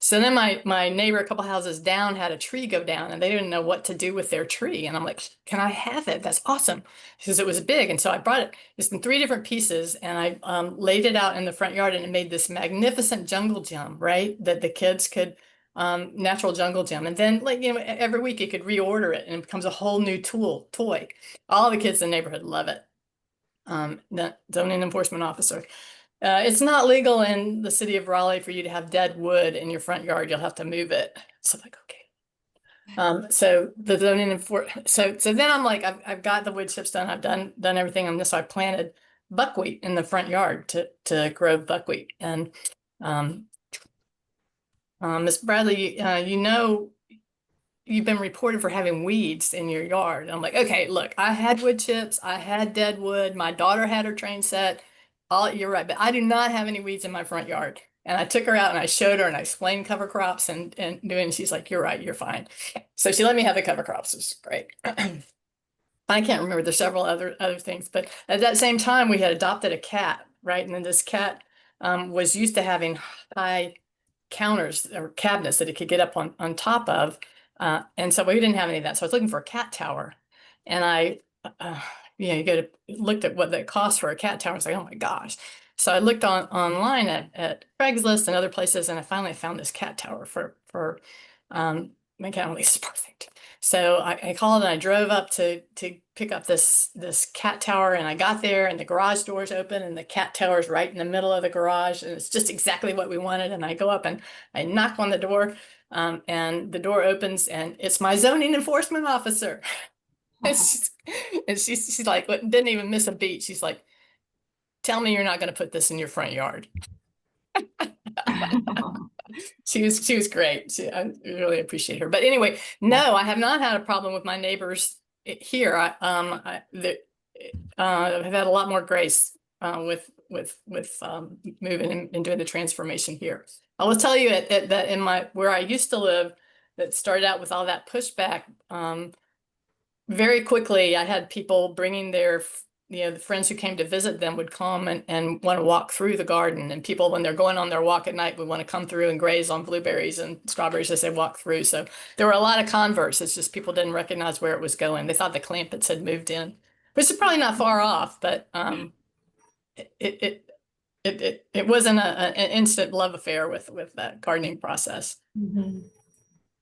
B: So then my neighbor a couple houses down had a tree go down, and they didn't know what to do with their tree. And I'm like, can I have it? That's awesome. Because it was big. And so I brought it, it's in 3 different pieces, and I laid it out in the front yard, and it made this magnificent jungle gym, right? That the kids could, natural jungle gym. And then, like, every week you could reorder it, and it becomes a whole new toy. All the kids in the neighborhood love it. The zoning enforcement officer. It's not legal in the city of Raleigh for you to have dead wood in your front yard. You'll have to move it. So I'm like, okay. So the zoning so then I'm like, I've got the wood chips done. I've done everything on this. So I planted buckwheat in the front yard to grow buckwheat. And Ms. Bradley, you've been reported for having weeds in your yard. And I'm like, okay, look, I had wood chips, I had dead wood, my daughter had her train set. You're right, but I do not have any weeds in my front yard. And I took her out and I showed her and I explained cover crops and she's like, you're right, you're fine. So she let me have the cover crops, which is great. I can't remember, there's several other things, but at that same time we had adopted a cat, right? And then this cat was used to having high counters or cabinets that it could get up on top of. And so we didn't have any of that. So I was looking for a cat tower, and I, looked at what that cost for a cat tower. I was like, oh my gosh. So I looked online at Craigslist and other places, and I finally found this cat tower for my cat lease is perfect. So I called and I drove up to pick up this cat tower, and I got there and the garage doors open and the cat tower is right in the middle of the garage, and it's just exactly what we wanted. And I go up and I knock on the door, and the door opens and it's my zoning enforcement officer. And she's like, didn't even miss a beat. She's like, tell me you're not going to put this in your front yard. She was great. I really appreciate her. But anyway, no, I have not had a problem with my neighbors here. I've had a lot more grace with moving and doing the transformation here. I will tell you that in where I used to live, that started out with all that pushback. Very quickly, I had people bringing their the friends who came to visit them would come and want to walk through the garden, and people, when they're going on their walk at night, would want to come through and graze on blueberries and strawberries as they walk through. So there were a lot of converts. It's just people didn't recognize where it was going. They thought the Clampetts had moved in, which is probably not far off, but it wasn't an instant love affair with that gardening process.
A: Mm-hmm.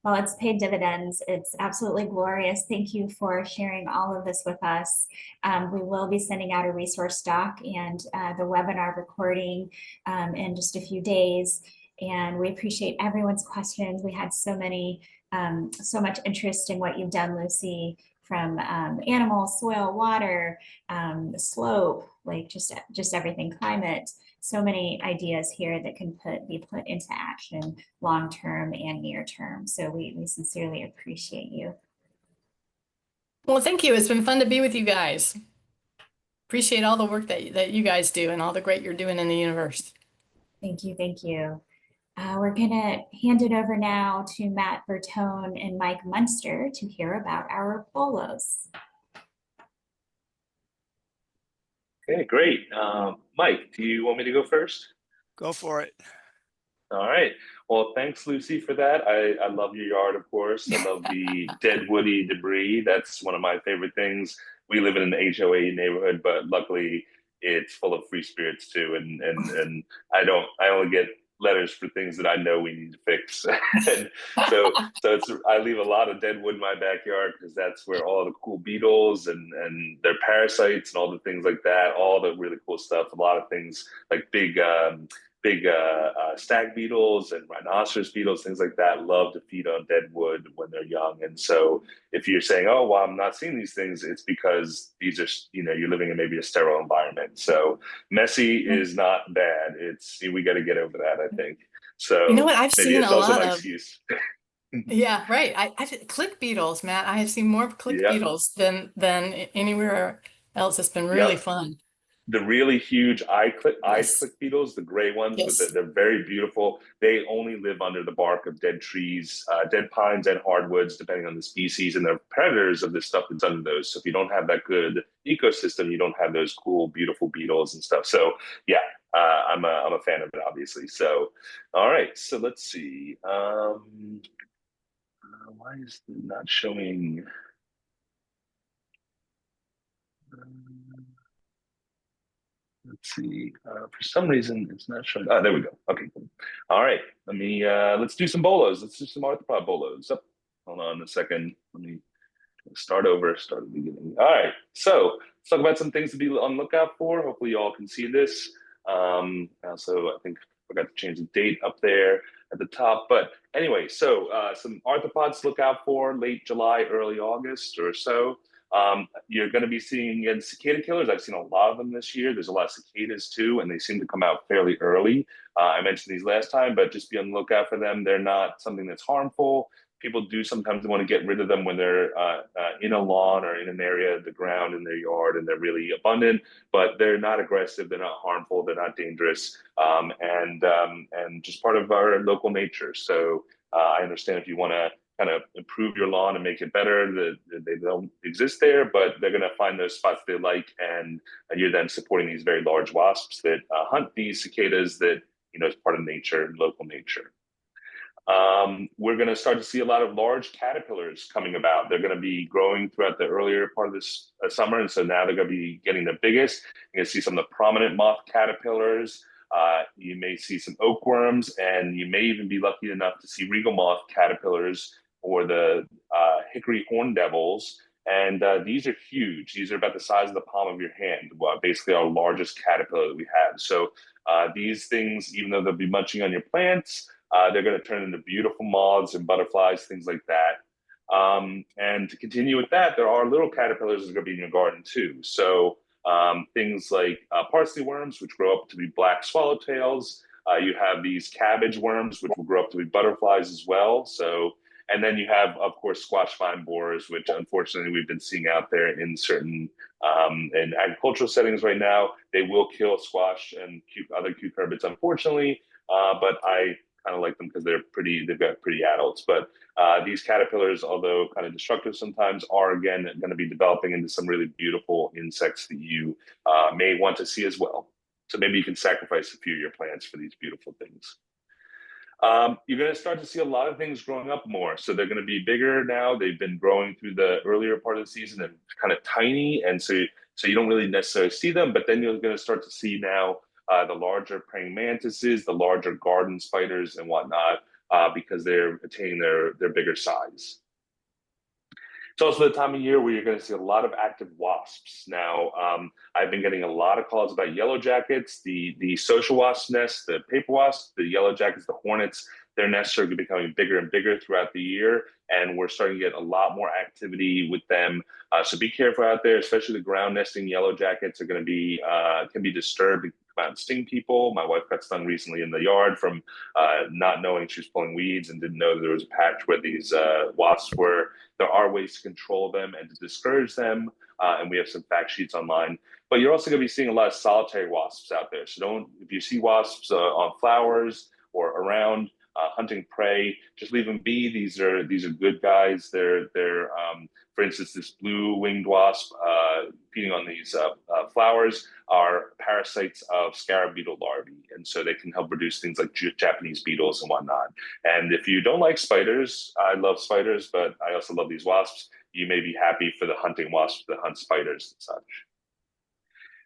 A: Well, it's paid dividends. It's absolutely glorious. Thank you for sharing all of this with us. We will be sending out a resource doc and the webinar recording in just a few days. And we appreciate everyone's questions. We had so much interest in what you've done, Lucy, from animals, soil, water, slope, like just everything, climate. So many ideas here that can be put into action long-term and near-term. So we sincerely appreciate you.
B: Well, thank you. It's been fun to be with you guys. Appreciate all the work that you guys do and all the great you're doing in the universe.
A: Thank you. Thank you. We're going to hand it over now to Matt Bertone and Mike Munster to hear about our BOLOs.
E: Okay, great. Mike, do you want me to go first?
C: Go for it.
E: All right. Well, thanks, Lucy, for that. I love your yard, of course. I love the dead woody debris. That's one of my favorite things. We live in an HOA neighborhood, but luckily it's full of free spirits too. And I only get letters for things that I know we need to fix. And so I leave a lot of dead wood in my backyard because that's where all the cool beetles and their parasites and all the things like that, all the really cool stuff, a lot of things like big stag beetles and rhinoceros beetles, things like that, love to feed on dead wood when they're young. And so if you're saying, oh, well, I'm not seeing these things, it's because these are, you're living in maybe a sterile environment. So messy is not bad. We got to get over that, I think. So
B: you know what, I've seen a lot of
E: excuse.
B: Yeah, right. I click beetles, Matt. I have seen more click beetles than anywhere else. It's been really fun.
E: The really huge eye click beetles, the gray ones, they're very beautiful. They only live under the bark of dead trees, dead pines and hardwoods, depending on the species, and they're predators of the stuff that's under those. So if you don't have that good ecosystem, you don't have those cool, beautiful beetles and stuff. So yeah, I'm a fan of it, obviously. So, all right, so let's see. Why is it not showing? Let's see. For some reason, it's not showing. Oh, there we go. Okay. All right. Let's do some BOLOs. Let's do some arthropod BOLOs. Oh, hold on a second. Let me start over. Start at the beginning. All right. So let's talk about some things to be on the lookout for. Hopefully, you all can see this. Also, I think I forgot to change the date up there at the top. But anyway, so some arthropods to look out for late July, early August or so. You're going to be seeing again cicada killers. I've seen a lot of them this year. There's a lot of cicadas too, and they seem to come out fairly early. I mentioned these last time, but just be on the lookout for them. They're not something that's harmful. People do sometimes want to get rid of them when they're in a lawn or in an area of the ground in their yard and they're really abundant, but they're not aggressive. They're not harmful. They're not dangerous, and just part of our local nature. So I understand if you want to kind of improve your lawn and make it better, that they don't exist there, but they're going to find those spots they like, and you're then supporting these very large wasps that hunt these cicadas that, as part of nature, local nature. We're going to start to see a lot of large caterpillars coming about. They're going to be growing throughout the earlier part of this summer, and so now they're going to be getting the biggest. You're going to see some of the prominent moth caterpillars. You may see some oakworms, and you may even be lucky enough to see regal moth caterpillars or the hickory horn devils. And these are huge. These are about the size of the palm of your hand, basically our largest caterpillar that we have. So these things, even though they'll be munching on your plants, they're going to turn into beautiful moths and butterflies, things like that. And to continue with that, there are little caterpillars that are going to be in your garden too. So things like parsley worms, which grow up to be black swallowtails. You have these cabbage worms, which will grow up to be butterflies as well. So, and then you have, of course, squash vine borers, which unfortunately we've been seeing out there in certain in agricultural settings right now. They will kill squash and other cucurbits, unfortunately, but I kind of like them because they've got pretty adults. But these caterpillars, although kind of destructive sometimes, are again going to be developing into some really beautiful insects that you may want to see as well. So maybe you can sacrifice a few of your plants for these beautiful things. You're going to start to see a lot of things growing up more. So they're going to be bigger now. They've been growing through the earlier part of the season and kind of tiny. And so you don't really necessarily see them, but then you're going to start to see now the larger praying mantises, the larger garden spiders and whatnot, because they're attaining their bigger size. It's also the time of year where you're going to see a lot of active wasps. Now, I've been getting a lot of calls about yellow jackets, the social wasp nests, the paper wasps, the yellow jackets, the hornets. Their nests are becoming bigger and bigger throughout the year, and we're starting to get a lot more activity with them. So be careful out there, especially the ground nesting yellow jackets are going to be can be disturbed and come out and sting people. My wife got stung recently in the yard from not knowing she was pulling weeds and didn't know that there was a patch where these wasps were. There are ways to control them and to discourage them, and we have some fact sheets online. But you're also going to be seeing a lot of solitary wasps out there. So if you see wasps on flowers or around, hunting prey, just leave them be. These are good guys. They're for instance, this blue-winged wasp feeding on these flowers are parasites of scarab beetle larvae, and so they can help reduce things like Japanese beetles and whatnot. And if you don't like spiders, I love spiders, but I also love these wasps. You may be happy for the hunting wasps that hunt spiders and such.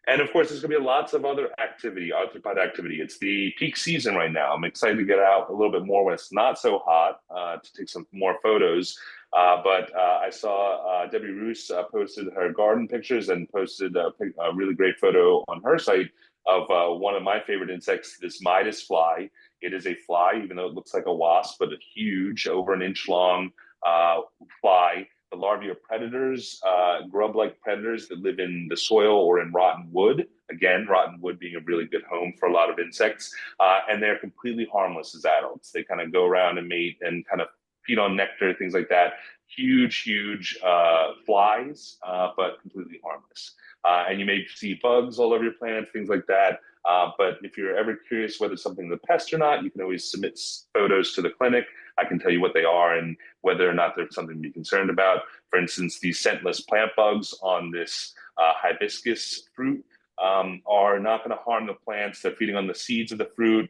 E: And of course, there's going to be lots of other activity, arthropod activity. It's the peak season right now. I'm excited to get out a little bit more when it's not so hot to take some more photos. But I saw Debbie Roos posted her garden pictures and posted a really great photo on her site of one of my favorite insects, this Midas fly. It is a fly, even though it looks like a wasp, but a huge, over an inch long fly. The larvae are predators, grub-like predators that live in the soil or in rotten wood. Again, rotten wood being a really good home for a lot of insects. And they're completely harmless as adults. They kind of go around and mate and kind of feed on nectar, things like that. Huge flies, but completely harmless. And you may see bugs all over your plants, things like that. But if you're ever curious whether something's a pest or not, you can always submit photos to the clinic. I can tell you what they are and whether or not there's something to be concerned about. For instance, these scentless plant bugs on this hibiscus fruit are not going to harm the plants. They're feeding on the seeds of the fruit.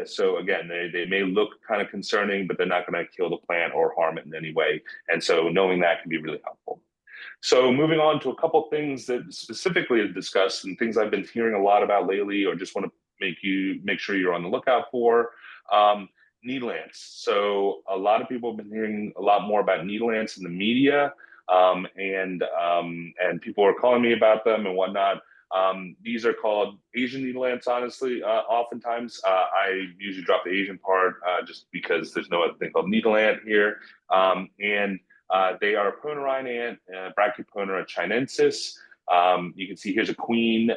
E: So again, they may look kind of concerning, but they're not going to kill the plant or harm it in any way. And so knowing that can be really helpful. So moving on to a couple things that specifically are discussed and things I've been hearing a lot about lately, or just want to make sure you're on the lookout for. Needle ants. So a lot of people have been hearing a lot more about needle ants in the media, and people are calling me about them and whatnot. These are called Asian needle ants, honestly. Oftentimes, I usually drop the Asian part just because there's no other thing called needle ant here. They are a Ponerine ant, Brachyponera chinensis. You can see here's a queen,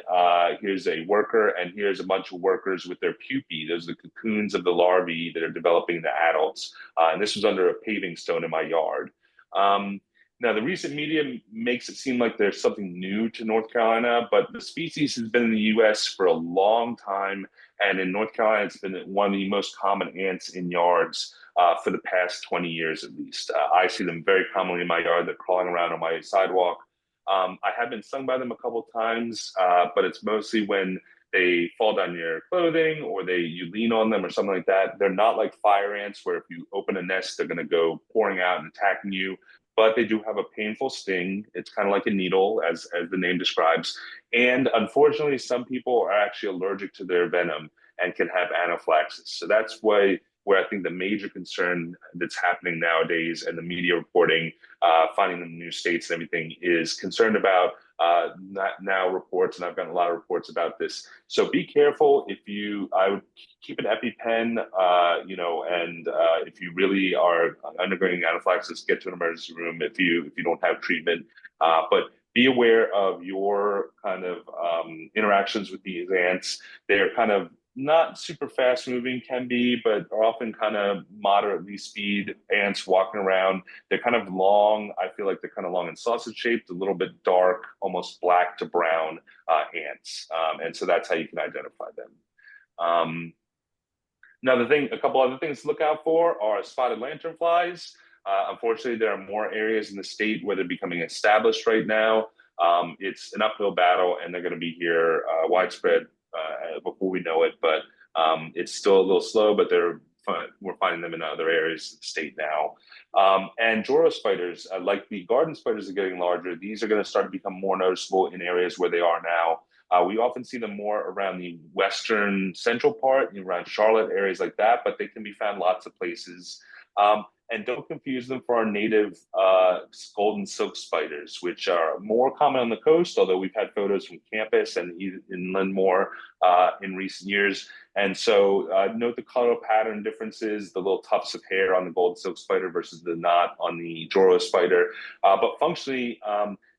E: here's a worker, and here's a bunch of workers with their pupae. Those are the cocoons of the larvae that are developing the adults. And this was under a paving stone in my yard. Now, the recent media makes it seem like there's something new to North Carolina, but the species has been in the US for a long time. And in North Carolina, it's been one of the most common ants in yards for the past 20 years at least. I see them very commonly in my yard. They're crawling around on my sidewalk. I have been stung by them a couple of times, but it's mostly when they fall down your clothing or you lean on them or something like that. They're not like fire ants where if you open a nest, they're going to go pouring out and attacking you. But they do have a painful sting. It's kind of like a needle, as the name describes. And unfortunately, some people are actually allergic to their venom and can have anaphylaxis. So that's where I think the major concern that's happening nowadays and the media reporting, finding them in new states and everything, is concerned about now reports, and I've gotten a lot of reports about this. So be careful. I would keep an EpiPen, and if you really are undergoing anaphylaxis, get to an emergency room if you don't have treatment. But be aware of your kind of interactions with these ants. They're kind of not super fast moving, can be, but are often kind of moderately speed ants walking around. They're kind of long. I feel like they're kind of long and sausage shaped, a little bit dark, almost black to brown ants. And so that's how you can identify them. A couple other things to look out for are spotted lanternflies. Unfortunately, there are more areas in the state where they're becoming established right now. It's an uphill battle, and they're going to be here widespread before we know it, but it's still a little slow, but we're finding them in other areas of the state now. And Joro spiders, like the garden spiders, are getting larger. These are going to start to become more noticeable in areas where they are now. We often see them more around the western central part, around Charlotte, areas like that, but they can be found lots of places. And don't confuse them for our native golden silk spiders, which are more common on the coast, although we've had photos from campus and inland more in recent years. And so note the color pattern differences, the little tufts of hair on the golden silk spider versus the knot on the Joro spider. But functionally,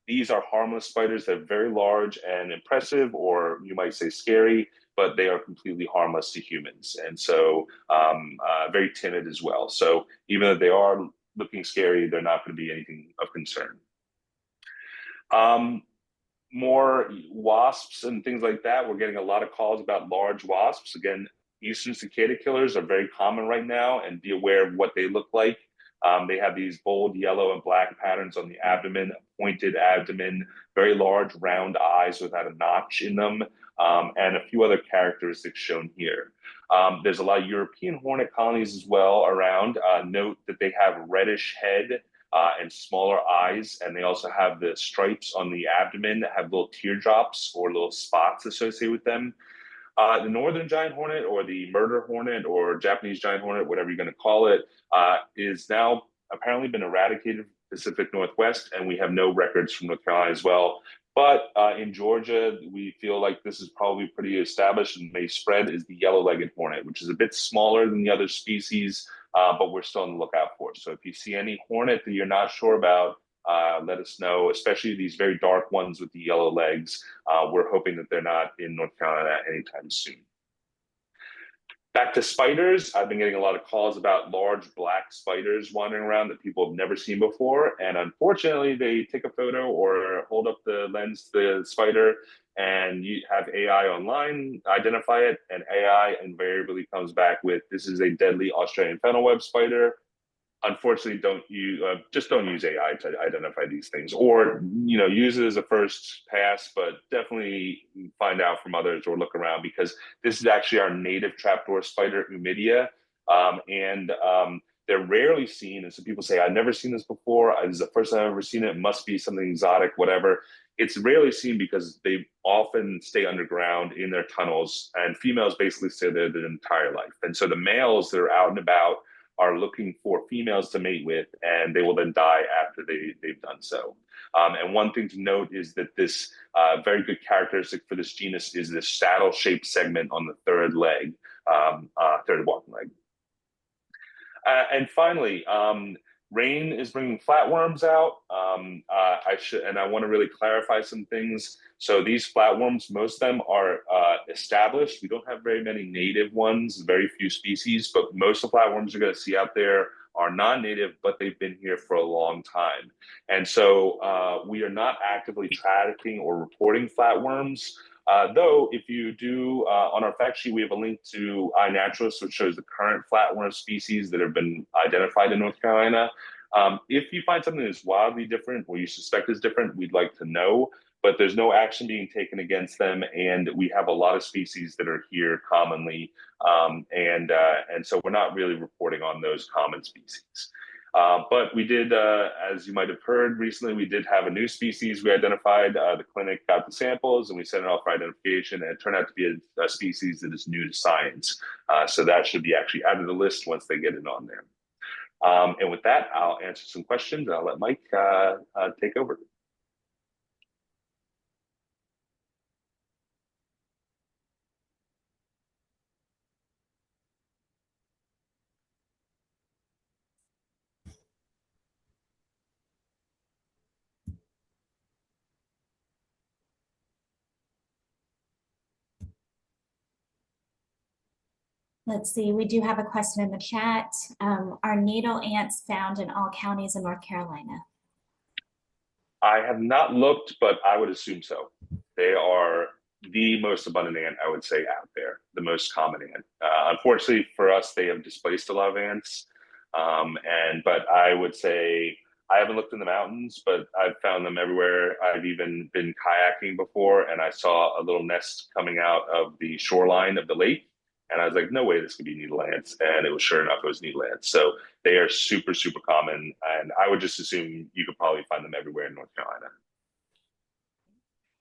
E: these are harmless spiders. They're very large and impressive, or you might say scary, but they are completely harmless to humans. And so very timid as well. So even though they are looking scary, they're not going to be anything of concern. More wasps and things like that. We're getting a lot of calls about large wasps. Again, eastern cicada killers are very common right now, and be aware of what they look like. They have these bold yellow and black patterns on the abdomen, a pointed abdomen, very large round eyes without a notch in them, and a few other characteristics shown here. There's a lot of European hornet colonies as well around. Note that they have reddish head and smaller eyes, and they also have the stripes on the abdomen that have little teardrops or little spots associated with them. The northern giant hornet, or the murder hornet, or Japanese giant hornet, whatever you're going to call it, is now apparently been eradicated from the Pacific Northwest, and we have no records from North Carolina as well. But in Georgia, we feel like this is probably pretty established and may spread, is the yellow-legged hornet, which is a bit smaller than the other species, but we're still on the lookout for. So if you see any hornet that you're not sure about, let us know, especially these very dark ones with the yellow legs. We're hoping that they're not in North Carolina anytime soon. Back to spiders, I've been getting a lot of calls about large black spiders wandering around that people have never seen before. And unfortunately, they take a photo or hold up the lens to the spider, and you have AI online identify it, and AI invariably comes back with, this is a deadly Australian fennel web spider. Unfortunately, don't use AI to identify these things, or use it as a first pass, but definitely find out from others or look around, because this is actually our native trapdoor spider, Humidia, and they're rarely seen. And so people say, I've never seen this before. This is the first time I've ever seen it. It must be something exotic, whatever. It's rarely seen because they often stay underground in their tunnels, and females basically stay there their entire life. And so the males that are out and about are looking for females to mate with, and they will then die after they've done so. And one thing to note is that this very good characteristic for this genus is this saddle-shaped segment on the third leg, third walking leg. And finally, rain is bringing flatworms out. I want to really clarify some things. So these flatworms, most of them are established. We don't have very many native ones, very few species, but most of the flatworms you're going to see out there are non-native, but they've been here for a long time. And so we are not actively tracking or reporting flatworms. Though, if you do, on our fact sheet, we have a link to iNaturalist, which shows the current flatworm species that have been identified in North Carolina. If you find something that's wildly different or you suspect is different, we'd like to know. but there's no action being taken against them. And we have a lot of species that are here commonly. And so we're not really reporting on those common species. But we did, as you might have heard recently, we did have a new species we identified. The clinic got the samples and we sent it off for identification, and it turned out to be a species that is new to science. So that should be actually added to the list once they get it on there. And with that, I'll answer some questions. I'll let Mike take over.
A: Let's see, we do have a question in the chat. Are needle ants found in all counties in North Carolina?
E: I have not looked, but I would assume so. They are the most abundant ant, I would say, out there, the most common ant. Unfortunately for us, they have displaced a lot of ants. But I would say, I haven't looked in the mountains, but I've found them everywhere. I've even been kayaking before, and I saw a little nest coming out of the shoreline of the lake. And I was like, no way, this could be needle ants. And it was sure enough, it was needle ants. So they are super, super common. And I would just assume you could probably find them everywhere in North Carolina.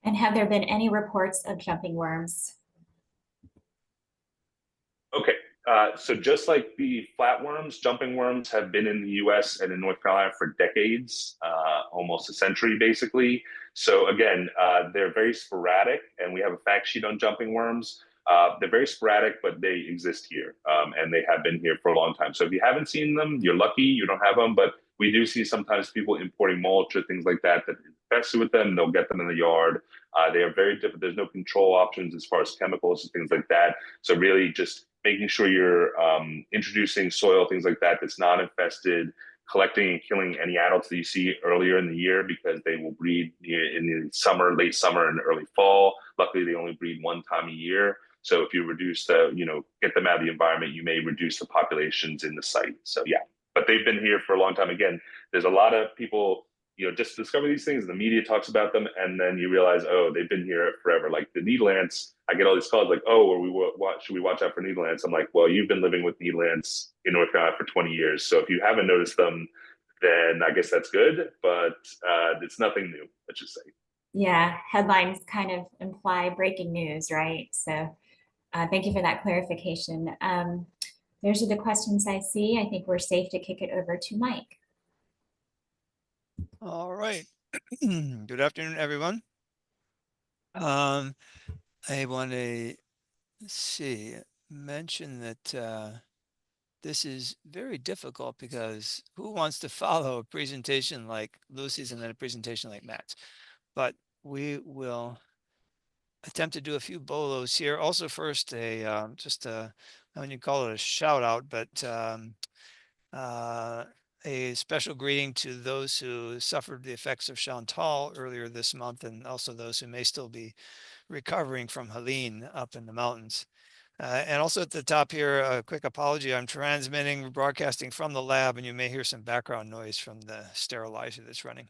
A: And have there been any reports of jumping worms?
E: Okay, so just like the flatworms, jumping worms have been in the US and in North Carolina for decades, almost a century basically. So again, they're very sporadic, and we have a fact sheet on jumping worms. They're very sporadic, but they exist here, and they have been here for a long time. So if you haven't seen them, you're lucky you don't have them, but we do see sometimes people importing mulch or things like that infested with them. They'll get them in the yard. They are very different. There's no control options as far as chemicals and things like that. So really just making sure you're introducing soil, things like that, that's not infested, collecting and killing any adults that you see earlier in the year, because they will breed in the summer, late summer and early fall. Luckily, they only breed one time a year. So if you reduce get them out of the environment, you may reduce the populations in the site. So yeah, but they've been here for a long time. Again, there's a lot of people, just discover these things. The media talks about them, and then you realize, oh, they've been here forever. Like the needle ants, I get all these calls like, oh, should we watch out for needle ants? I'm like, well, you've been living with needle ants in North Carolina for 20 years. So if you haven't noticed them, then I guess that's good, but it's nothing new, let's just say.
A: Yeah, headlines kind of imply breaking news, right? So thank you for that clarification. Those are the questions I see. I think we're safe to kick it over to Mike.
F: All right. Good afternoon, everyone. I want to mention that this is very difficult, because who wants to follow a presentation like Lucy's and then a presentation like Matt's? But we will attempt to do a few BOLOs here. Also, first, I wouldn't call it a shout out, but a special greeting to those who suffered the effects of Chantal earlier this month, and also those who may still be recovering from Helene up in the mountains. And also at the top here, a quick apology. I'm broadcasting from the lab, and you may hear some background noise from the sterilizer that's running.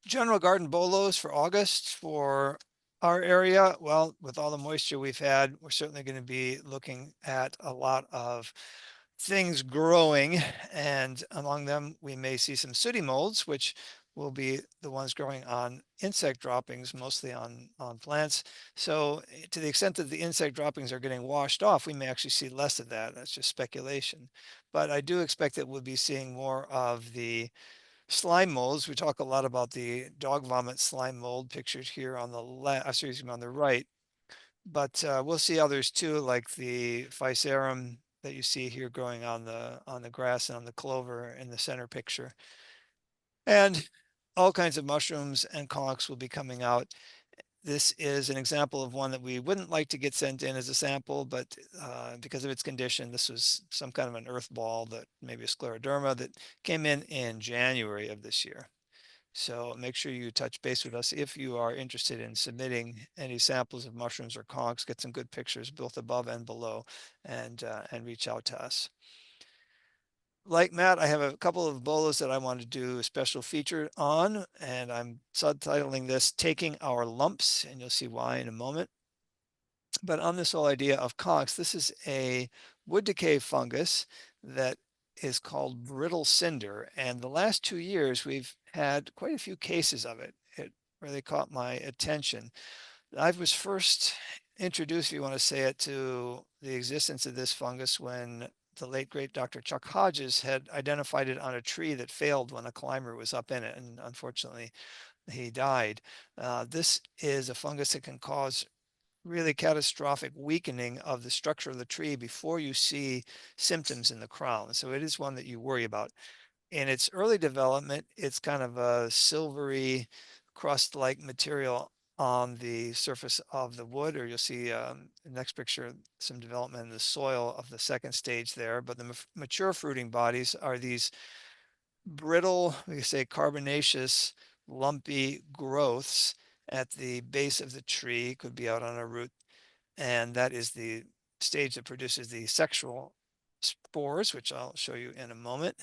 F: General garden BOLOs for August for our area. Well, with all the moisture we've had, we're certainly going to be looking at a lot of things growing, and among them we may see some sooty molds, which will be the ones growing on insect droppings, mostly on plants. So to the extent that the insect droppings are getting washed off, we may actually see less of that. That's just speculation, but I do expect that we'll be seeing more of the slime molds. We talk a lot about the dog vomit slime mold pictured here on the left, on the right, but we'll see others too, like the Physarum that you see here growing on the grass and on the clover in the center picture. And all kinds of mushrooms and conchs will be coming out. This is an example of one that we wouldn't like to get sent in as a sample, but because of its condition, this was some kind of an earth ball, that maybe a scleroderma, that came in January of this year. So make sure you touch base with us if you are interested in submitting any samples of mushrooms or conchs. Get some good pictures both above and below, and reach out to us. like Matt, I have a couple of bolos that I want to do a special feature on, and I'm subtitling this Taking Our Lumps, and you'll see why in a moment. But on this whole idea of conchs, this is a wood decay fungus that is called brittle cinder. And the last 2 years, we've had quite a few cases of it. It really caught my attention. I was first introduced, if you want to say it, to the existence of this fungus when the late great Dr. Chuck Hodges had identified it on a tree that failed when a climber was up in it, and unfortunately he died. This is a fungus that can cause really catastrophic weakening of the structure of the tree before you see symptoms in the crown. So it is one that you worry about. In its early development, it's kind of a silvery crust-like material on the surface of the wood, or you'll see the next picture, some development in the soil of the second stage there. But the mature fruiting bodies are these brittle, we say carbonaceous, lumpy growths at the base of the tree, could be out on a root. And that is the stage that produces the sexual spores, which I'll show you in a moment.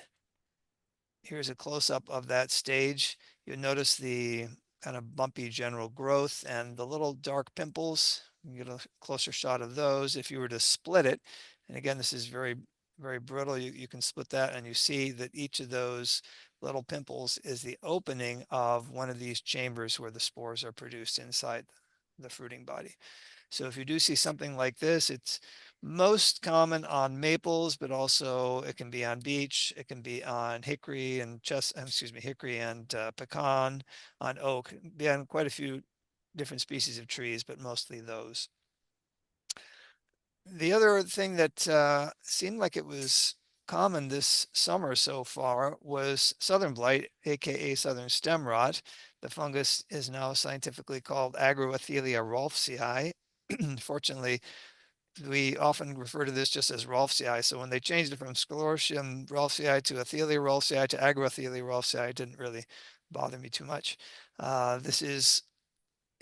F: Here's a close-up of that stage. You'll notice the kind of bumpy general growth and the little dark pimples. You get a closer shot of those. If you were to split it, and again, this is very, very brittle, you can split that and you see that each of those little pimples is the opening of one of these chambers where the spores are produced inside the fruiting body. So if you do see something like this, it's most common on maples, but also it can be on beech, it can be on hickory and hickory and pecan, on oak, be on quite a few different species of trees, but mostly those. The other thing that seemed like it was common this summer so far was southern blight, aka southern stem rot. The fungus is now scientifically called Agroethelia rolfsii. Fortunately, we often refer to this just as rolfsii. So when they changed it from Sclerotium rolfsii to Athelia rolfsii to Agroethelia rolfsii, it didn't really bother me too much. This is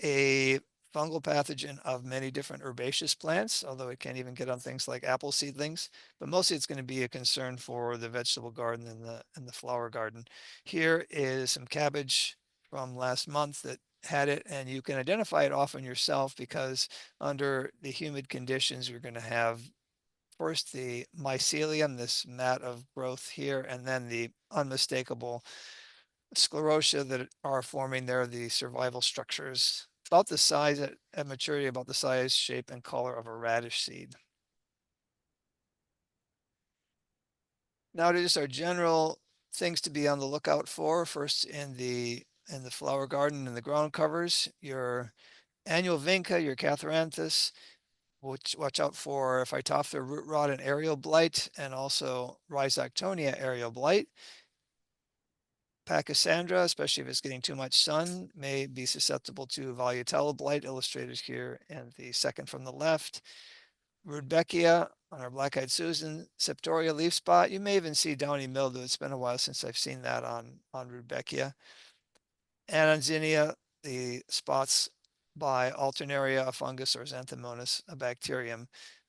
F: a fungal pathogen of many different herbaceous plants, although it can't even get on things like apple seedlings. But mostly it's going to be a concern for the vegetable garden and the flower garden. Here is some cabbage from last month that had it, and you can identify it often yourself because under the humid conditions, you're going to have first the mycelium, this mat of growth here, and then the unmistakable sclerotia that are forming there, the survival structures, about the size at maturity, about the size, shape, and color of a radish seed. Now to just our general things to be on the lookout for. First in the flower garden and the ground covers, your annual vinca, your catharanthus, which watch out for Phytophthora root rot and aerial blight, and also Rhizoctonia aerial blight. Pachysandra, especially if it's getting too much sun, may be susceptible to Volutella blight, illustrated here in the second from the left. Rudbeckia on our black-eyed Susan, Septoria leaf spot. You may even see downy mildew. It's been a while since I've seen that on Rudbeckia. And on Zinnia, the spots by Alternaria, a fungus, or Xanthomonas, a bacterium,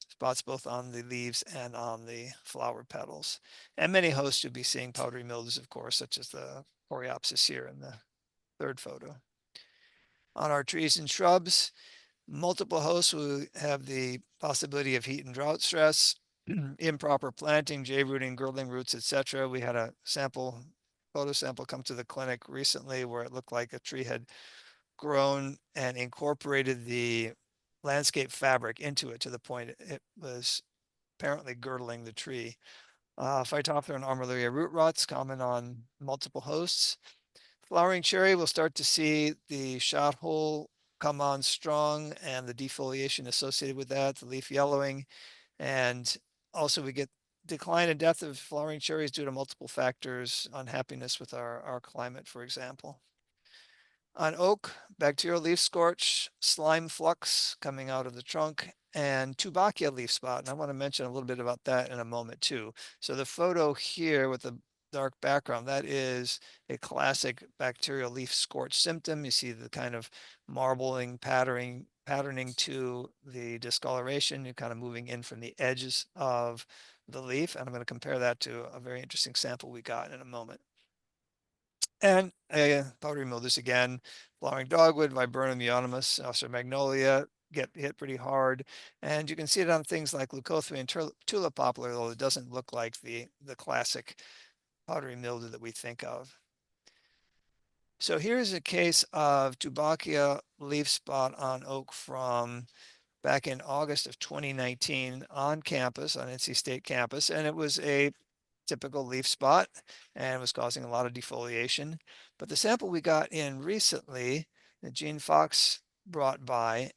F: spots both on the leaves and on the flower petals. And many hosts you'll be seeing powdery mildews, of course, such as the Coreopsis here in the third photo. On our trees and shrubs, multiple hosts will have the possibility of heat and drought stress, improper planting, J-rooting, girdling roots, etc. We had a photo sample come to the clinic recently where it looked like a tree had grown and incorporated the landscape fabric into it to the point it was apparently girdling the tree. Phytophthora and Armillaria root rots common on multiple hosts. Flowering cherry, we'll start to see the shot hole come on strong and the defoliation associated with that, the leaf yellowing. And also we get decline and death of flowering cherries due to multiple factors, unhappiness with our climate, for example. On oak, bacterial leaf scorch, slime flux coming out of the trunk, and Tubacia leaf spot. And I want to mention a little bit about that in a moment too. So the photo here with the dark background, that is a classic bacterial leaf scorch symptom. You see the kind of marbling patterning to the discoloration. You're kind of moving in from the edges of the leaf, and I'm going to compare that to a very interesting sample we got in a moment. And powdery mildews again, flowering dogwood, Viburnum euonymus, also magnolia, get hit pretty hard. And you can see it on things like leucothrium and tulip poplar, although it doesn't look like the classic powdery mildew that we think of. So here's a case of Tubacia leaf spot on oak from back in August of 2019 on campus, on NC State campus, and it was a typical leaf spot and was causing a lot of defoliation. But the sample we got in recently, that Gene Fox brought by,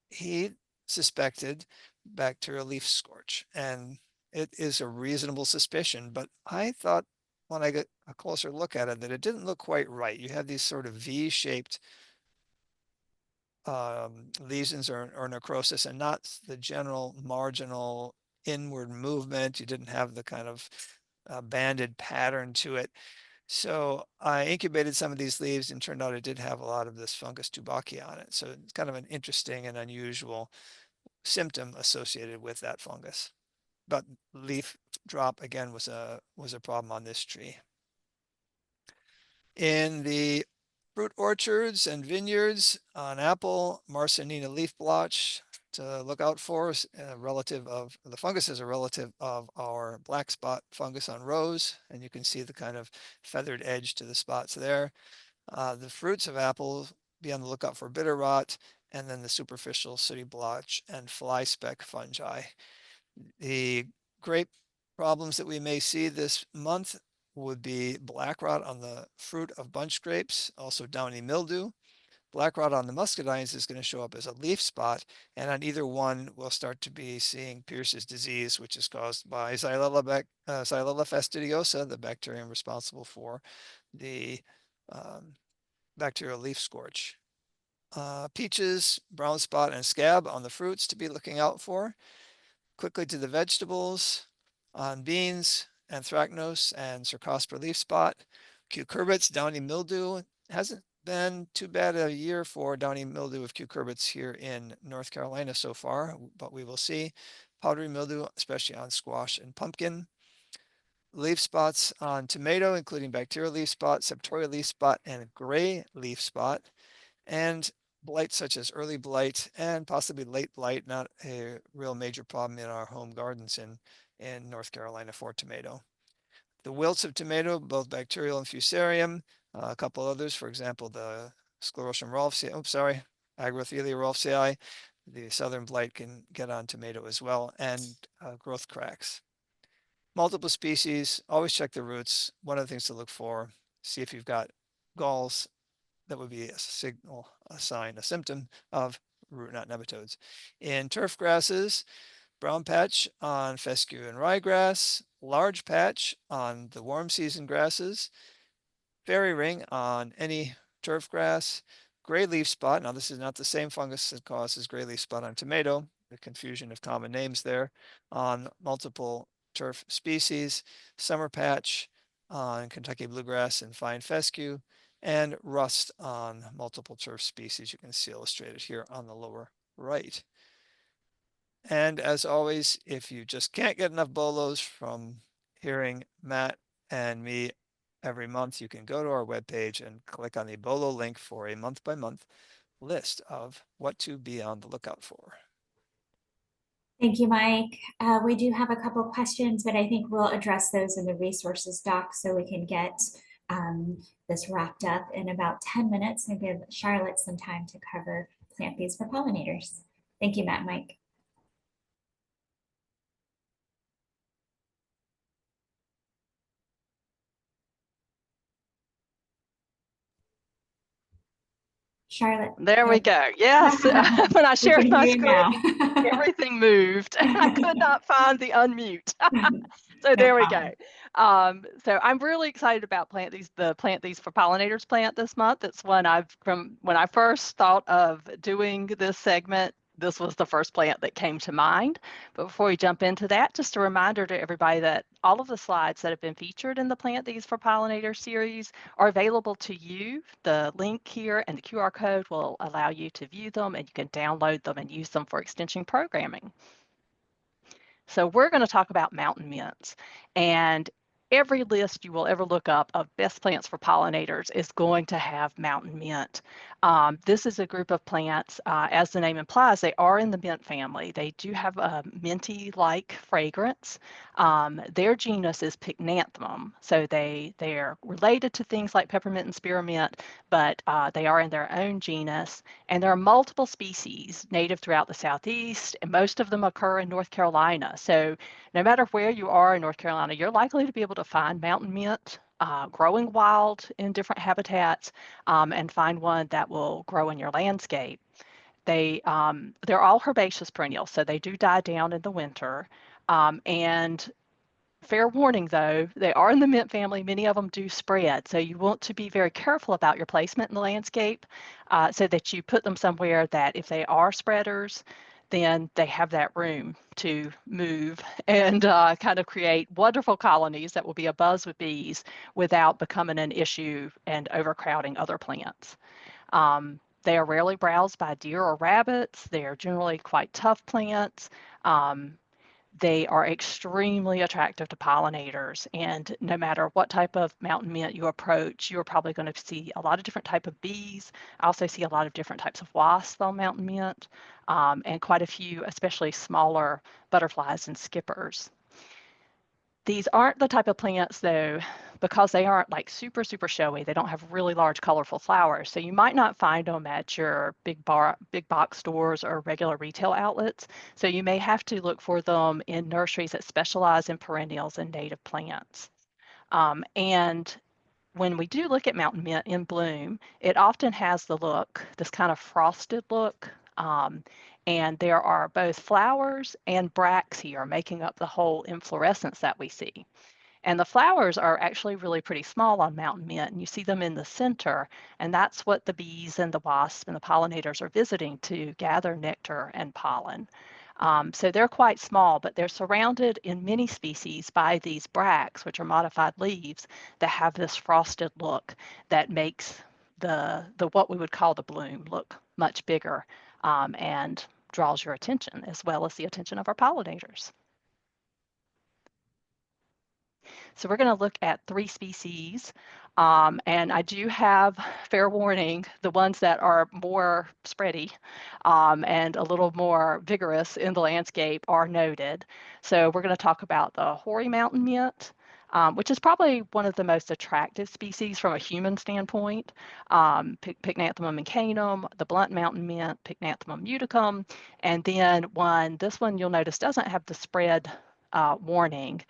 F: he suspected bacterial leaf scorch, and it is a reasonable suspicion, but I thought when I got a closer look at it that it didn't look quite right. You have these sort of V-shaped lesions or necrosis, and not the general marginal inward movement. You didn't have the kind of banded pattern to it. So I incubated some of these leaves and turned out it did have a lot of this fungus Tubacia on it. So it's kind of an interesting and unusual symptom associated with that fungus. But leaf drop again was a problem on this tree. In the fruit orchards and vineyards, on apple, Marsanina leaf blotch to look out for. The fungus is a relative of our black spot fungus on rose, and you can see the kind of feathered edge to the spots there. The fruits of apple, be on the lookout for bitter rot, and then the superficial sooty blotch and fly speck fungi. The grape problems that we may see this month would be black rot on the fruit of bunch grapes, also downy mildew. Black rot on the muscadines is going to show up as a leaf spot, and on either one we'll start to be seeing Pierce's disease, which is caused by Xylella fastidiosa, the bacterium responsible for the bacterial leaf scorch. Peaches, brown spot and scab on the fruits to be looking out for. Quickly to the vegetables, on beans, anthracnose and Cercospora leaf spot. Cucurbits, downy mildew. Hasn't been too bad a year for downy mildew of cucurbits here in North Carolina so far, but we will see. Powdery mildew, especially on squash and pumpkin. Leaf spots on tomato, including bacterial leaf spot, septoria leaf spot, and gray leaf spot. And blight such as early blight and possibly late blight, not a real major problem in our home gardens in North Carolina for tomato. The wilts of tomato, both bacterial and fusarium, a couple others, for example, the Sclerotium rolfsii, Agrothelia rolfsii, the southern blight can get on tomato as well, and growth cracks. Multiple species, always check the roots. One of the things to look for, see if you've got galls. That would be a signal, a sign, a symptom of root knot nematodes. In turf grasses, brown patch on fescue and ryegrass, large patch on the warm season grasses, fairy ring on any turf grass, gray leaf spot. Now this is not the same fungus that causes gray leaf spot on tomato, the confusion of common names there, on multiple turf species, summer patch on Kentucky bluegrass and fine fescue, and rust on multiple turf species. You can see illustrated here on the lower right. And as always, if you just can't get enough BOLOs from hearing Matt and me every month, you can go to our webpage and click on the BOLO link for a month-by-month list of what to be on the lookout for.
A: Thank you, Mike. We do have a couple questions, but I think we'll address those in the resources doc so we can get this wrapped up in about 10 minutes and give Charlotte some time to cover plant feeds for pollinators. Thank you, Matt and Mike. Charlotte.
D: There we go. Yes. When I shared my screen,
A: screen,
D: everything moved. I could not find the unmute. So there we go. So I'm really excited about the Plant These for Pollinators plant this month. It's one from when I first thought of doing this segment, this was the first plant that came to mind. But before we jump into that, just a reminder to everybody that all of the slides that have been featured in the Plant These for Pollinators series are available to you. The link here and the QR code will allow you to view them, and you can download them and use them for extension programming. So So we're going to talk about mountain mints, and every list you will ever look up of best plants for pollinators is going to have mountain mint. This is a group of plants, as the name implies, they are in the mint family. They do have a minty-like fragrance. Their genus is Pycnanthemum, so they're related to things like peppermint and spearmint, but they are in their own genus. And there are multiple species native throughout the Southeast, and most of them occur in North Carolina. So no matter where you are in North Carolina, you're likely to be able to find mountain mint growing wild in different habitats, and find one that will grow in your landscape. They're all herbaceous perennials, so they do die down in the winter. And fair warning though, they are in the mint family. Many of them do spread, so you want to be very careful about your placement in the landscape, so that you put them somewhere that if they are spreaders, then they have that room to move and kind of create wonderful colonies that will be abuzz with bees without becoming an issue and overcrowding other plants. They are rarely browsed by deer or rabbits. They are generally quite tough plants. They are extremely attractive to pollinators, and no matter what type of mountain mint you approach, you're probably going to see a lot of different types of bees. I also see a lot of different types of wasps on mountain mint, and quite a few, especially smaller butterflies and skippers. These aren't the type of plants though, because they aren't like super showy. They don't have really large colorful flowers. So you might not find them at your big box stores or regular retail outlets. So you may have to look for them in nurseries that specialize in perennials and native plants. And when we do look at mountain mint in bloom, it often has the look, this kind of frosted look. And there are both flowers and bracts here making up the whole inflorescence that we see. And the flowers are actually really pretty small on mountain mint, and you see them in the center, and that's what the bees and the wasps and the pollinators are visiting to gather nectar and pollen. So they're quite small, but they're surrounded in many species by these bracts, which are modified leaves that have this frosted look that makes the what we would call the bloom look much bigger, and draws your attention as well as the attention of our pollinators. So we're going to look at 3 species, and I do have, fair warning, the ones that are more spready and a little more vigorous in the landscape are noted. So we're going to talk about the hoary mountain mint, which is probably one of the most attractive species from a human standpoint. Pycnanthemum incanum, the blunt mountain mint, Pycnanthemum muticum, and then this one you'll notice doesn't have the spread warning,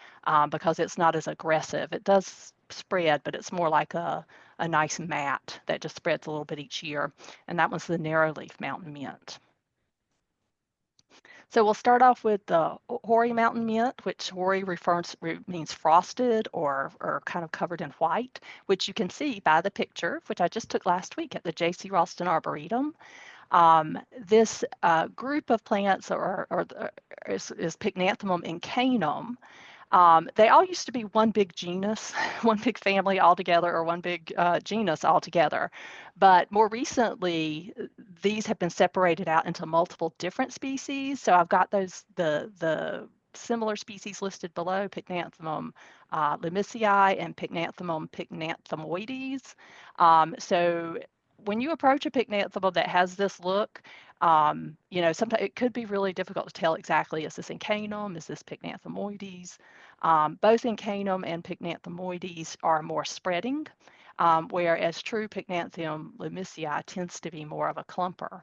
D: because it's not as aggressive. It does spread, but it's more like a nice mat that just spreads a little bit each year. And that one's the narrow leaf mountain mint. So we'll start off with the hoary mountain mint, which hoary means frosted or kind of covered in white, which you can see by the picture, which I just took last week at the J.C. Ralston Arboretum. This group of plants is Pycnanthemum incanum. They all used to be one big genus, one big family altogether, or one big genus altogether. But more recently, these have been separated out into multiple different species. So I've got the similar species listed below, Pycnanthemum lemicii and Pycnanthemum pycnanthemoides. So when you approach a Pycnanthemum that has this look, sometimes it could be really difficult to tell exactly, is this incanum, is this pycnanthemoides? Both incanum and pycnanthemoides are more spreading, whereas true Pycnanthemum lemicii tends to be more of a clumper.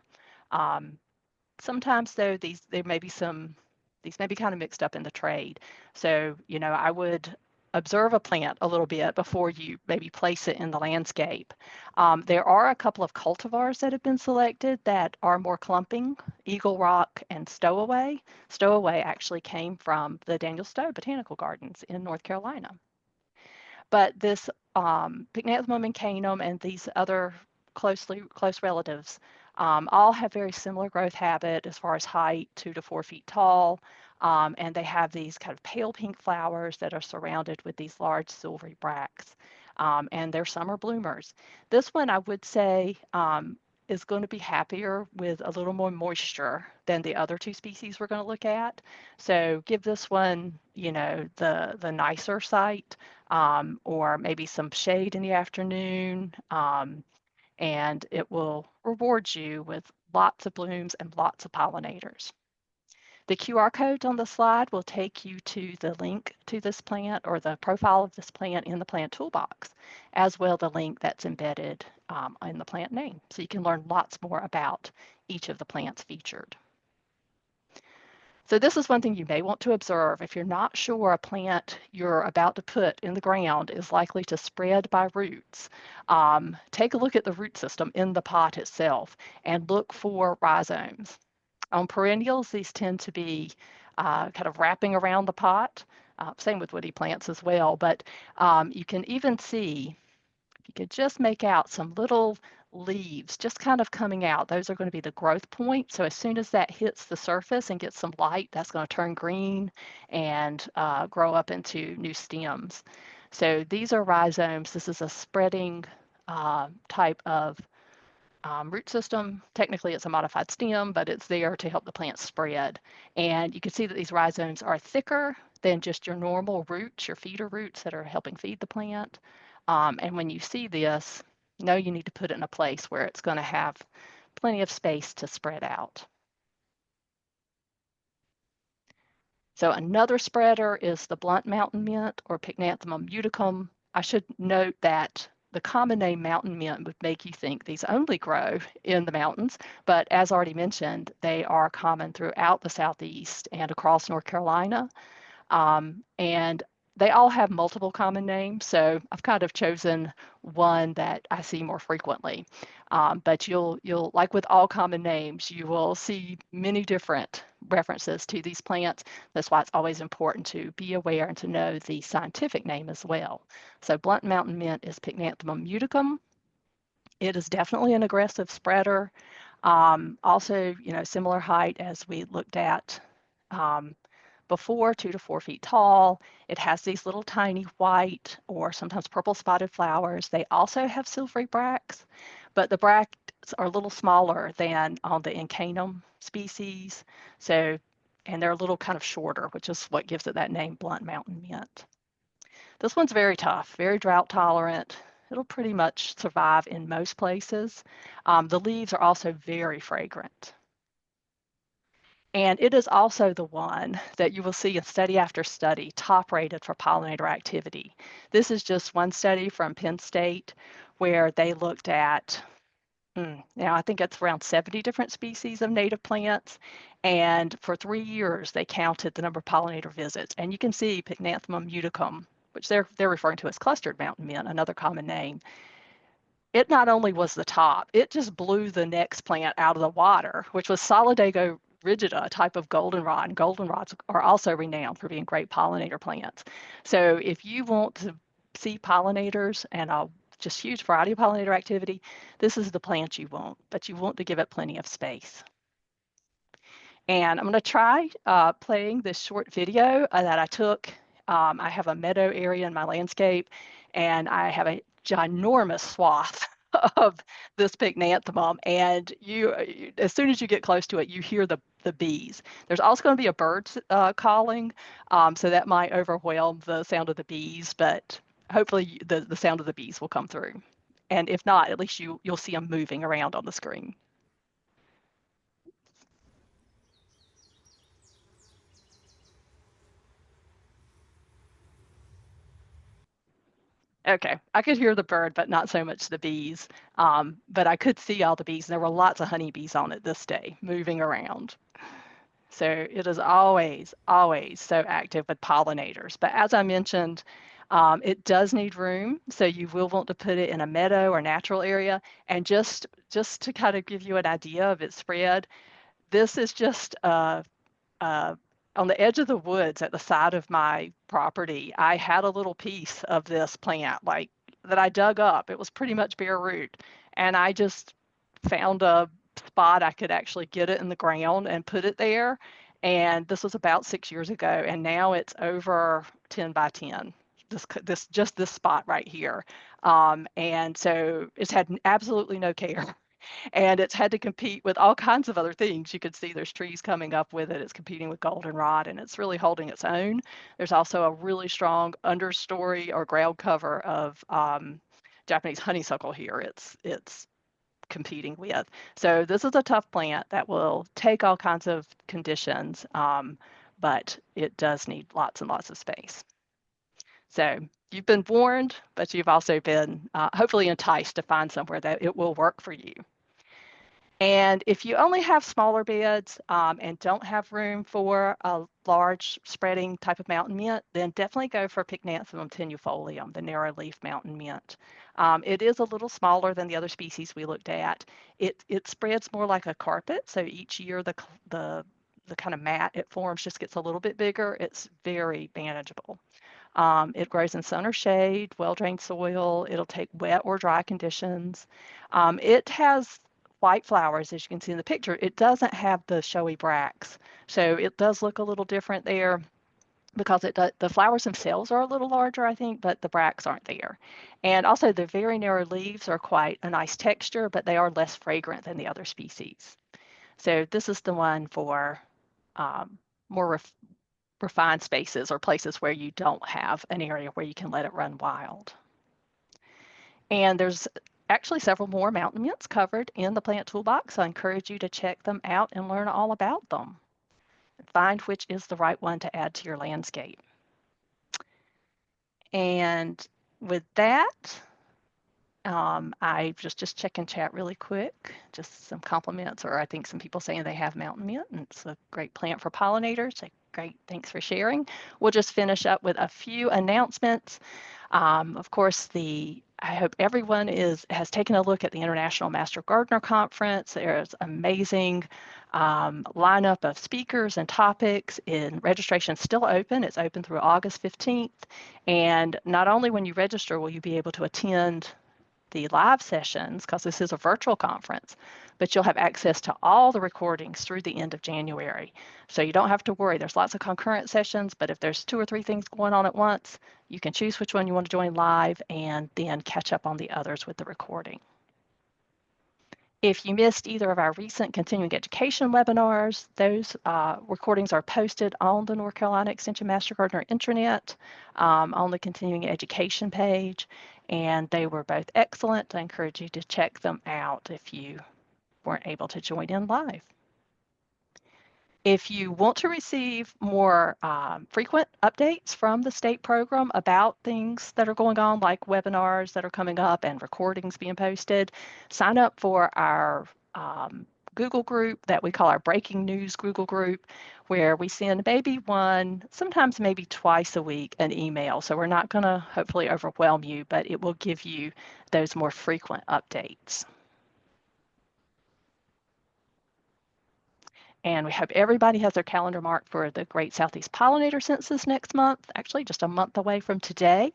D: Sometimes though, these may be kind of mixed up in the trade. So, I would observe a plant a little bit before you maybe place it in the landscape. There are a couple of cultivars that have been selected that are more clumping, Eagle Rock and Stowaway. Stowaway actually came from the Daniel Stowe Botanical Gardens in North Carolina. But this Pycnanthemum incanum and these other close relatives all have very similar growth habit as far as height, 2 to 4 feet tall. And they have these kind of pale pink flowers that are surrounded with these large silvery bracts. And they're summer bloomers. This one, I would say, is going to be happier with a little more moisture than the other two species we're going to look at. So give this one, you know, the nicer site, or maybe some shade in the afternoon, and it will reward you with lots of blooms and lots of pollinators. The QR code on the slide will take you to the link to this plant or the profile of this plant in the plant toolbox, as well the link that's embedded in the plant name. So you can learn lots more about each of the plants featured. So this is one thing you may want to observe. If you're not sure a plant you're about to put in the ground is likely to spread by roots, take a look at the root system in the pot itself and look for rhizomes. On perennials, these tend to be kind of wrapping around the pot. Same with woody plants as well, but you can even see, if you could just make out some little leaves just kind of coming out, those are going to be the growth point. So as soon as that hits the surface and gets some light, that's going to turn green and grow up into new stems. So these are rhizomes. This is a spreading type of root system. Technically, it's a modified stem, but it's there to help the plant spread. And you can see that these rhizomes are thicker than just your normal roots, your feeder roots that are helping feed the plant. And when you see this, know you need to put it in a place where it's going to have plenty of space to spread out. So another spreader is the blunt mountain mint or Pycnanthemum uticum. I should note that the common name mountain mint would make you think these only grow in the mountains, but as already mentioned, they are common throughout the Southeast and across North Carolina. And they all have multiple common names, so I've kind of chosen one that I see more frequently. But you'll, like with all common names, you will see many different references to these plants. That's why it's always important to be aware and to know the scientific name as well. So blunt mountain mint is Pycnanthemum uticum. It is definitely an aggressive spreader. Also, you know, similar height as we looked at before, 2 to 4 feet tall. It has these little tiny white or sometimes purple spotted flowers. They also have silvery bracts, but the bracts are a little smaller than on the Incanum species. So, and they're a little kind of shorter, which is what gives it that name, blunt mountain mint. This one's very tough, very drought tolerant. It'll pretty much survive in most places. The leaves are also very fragrant. And it is also the one that you will see in study after study top rated for pollinator activity. This is just one study from Penn State where they looked at, now I think it's around 70 different species of native plants. And for 3 years, they counted the number of pollinator visits. And you can see Pycnanthemum uticum, which they're referring to as clustered mountain mint, another common name. It not only was the top, it just blew the next plant out of the water, which was Solidago rigida, a type of goldenrod. And goldenrods are also renowned for being great pollinator plants. So if you want to see pollinators and a just huge variety of pollinator activity, this is the plant you want, but you want to give it plenty of space. And I'm going to try playing this short video that I took. I have a meadow area in my landscape, and I have a ginormous swath of this Pycnanthemum, and you as soon as you get close to it, you hear the bees. There's also going to be a bird calling, so that might overwhelm the sound of the bees, but hopefully the sound of the bees will come through. And if not, at least you'll see them moving around on the screen. Okay, I could hear the bird, but not so much the bees. But I could see all the bees. And there were lots of honeybees on it this day, moving around. So it is always, always so active with pollinators. But as I mentioned, it does need room. So you will want to put it in a meadow or natural area. And just to kind of give you an idea of its spread, this is just on the edge of the woods at the side of my property. I had a little piece of this plant like that I dug up. It was pretty much bare root. And I just found a spot I could actually get it in the ground and put it there. And this was about 6 years ago. And now it's over 10 by 10. This spot right here. And so it's had absolutely no care. And it's had to compete with all kinds of other things. You could see there's trees coming up with it. It's competing with goldenrod, and it's really holding its own. There's also a really strong understory or ground cover of Japanese honeysuckle here. It's competing with. So this is a tough plant that will take all kinds of conditions, but it does need lots and lots of space. So you've been warned, but you've also been hopefully enticed to find somewhere that it will work for you. And if you only have smaller beds and don't have room for a large spreading type of mountain mint, then definitely go for Pycnanthemum tenuifolium, the narrow leaf mountain mint. It is a little smaller than the other species we looked at. It spreads more like a carpet, so each year the kind of mat it forms just gets a little bit bigger. It's very manageable. It grows in sun or shade, well-drained soil. It'll take wet or dry conditions. It has white flowers, as you can see in the picture. It doesn't have the showy bracts, so it does look a little different there because the flowers themselves are a little larger, I think, but the bracts aren't there. And also the very narrow leaves are quite a nice texture, but they are less fragrant than the other species. So this is the one for more refined spaces or places where you don't have an area where you can let it run wild. And there's actually several more mountain mints covered in the plant toolbox. I encourage you to check them out and learn all about them. Find which is the right one to add to your landscape. And with that, I just check in chat really quick, just some compliments, or I think some people saying they have mountain mint, and it's a great plant for pollinators. Great, thanks for sharing. We'll just finish up with a few announcements. Of course, I hope everyone has taken a look at the International Master Gardener Conference. There's amazing lineup of speakers and topics, and registration is still open. It's open through August 15th. And not only when you register will you be able to attend the live sessions, because this is a virtual conference, but you'll have access to all the recordings through the end of January. So you don't have to worry. There's lots of concurrent sessions, but if there's 2 or 3 things going on at once, you can choose which one you want to join live and then catch up on the others with the recording. If you missed either of our recent continuing education webinars, those recordings are posted on the North Carolina Extension Master Gardener intranet on the continuing education page, and they were both excellent. I encourage you to check them out if you weren't able to join in live. If you want to receive more frequent updates from the state program about things that are going on, like webinars that are coming up and recordings being posted, sign up for our Google group that we call our Breaking News Google group, where we send maybe one, sometimes maybe twice a week, an email. So we're not going to hopefully overwhelm you, but it will give you those more frequent updates. And we hope everybody has their calendar marked for the Great Southeast Pollinator Census next month, actually just a month away from today.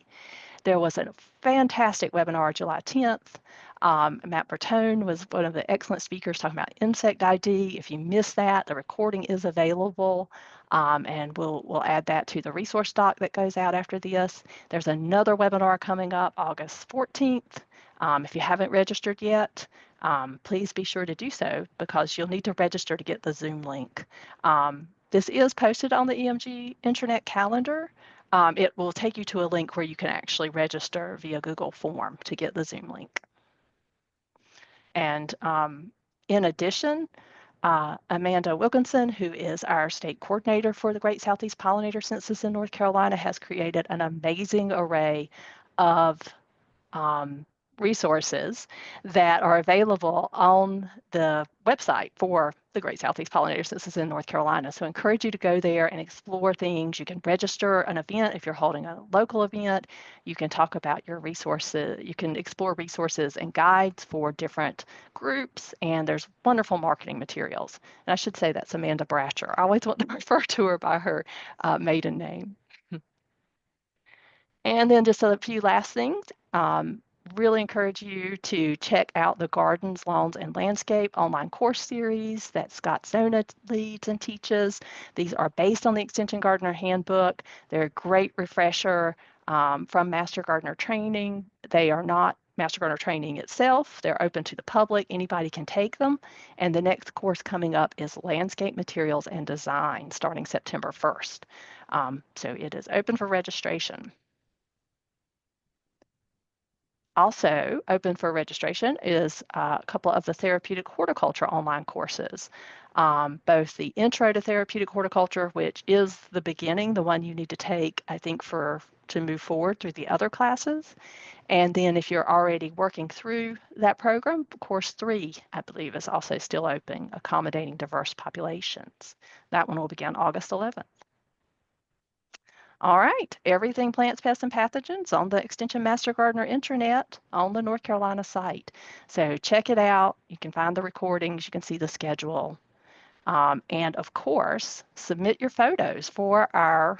D: There was a fantastic webinar July 10th. Matt Bertone was one of the excellent speakers talking about insect ID. If you missed that, the recording is available, and we'll add that to the resource doc that goes out after this. There's another webinar coming up August 14th. If you haven't registered yet, please be sure to do so, because you'll need to register to get the Zoom link. This is posted on the EMG intranet calendar. It will take you to a link where you can actually register via Google form to get the Zoom link. And in addition, Amanda Wilkinson, who is our state coordinator for the Great Southeast Pollinator Census in North Carolina, has created an amazing array of resources that are available on the website for the Great Southeast Pollinator Census in North Carolina. So I encourage you to go there and explore things. You can register an event if you're holding a local event. You can talk about your resources. You can explore resources and guides for different groups, and there's wonderful marketing materials. And I should say that's Amanda Bratcher. I always want to refer to her by her maiden name. And then just a few last things. Really encourage you to check out the Gardens, Lawns, and Landscape online course series that Scott Zona leads and teaches. These are based on the Extension Gardener Handbook. They're a great refresher from Master Gardener training. They are not Master Gardener training itself. They're open to the public. Anybody can take them. And the next course coming up is Landscape Materials and Design starting September 1st. So it is open for registration. Also open for registration is a couple of the therapeutic horticulture online courses. Both the Intro to Therapeutic Horticulture, which is the beginning, the one you need to take, I think, to move forward through the other classes. And then if you're already working through that program, course 3, I believe, is also still open, Accommodating Diverse Populations. That one will begin August 11th. All right, everything plants, pests, and pathogens on the Extension Master Gardener intranet on the North Carolina site. So check it out. You can find the recordings. You can see the schedule. And of course, submit your photos for our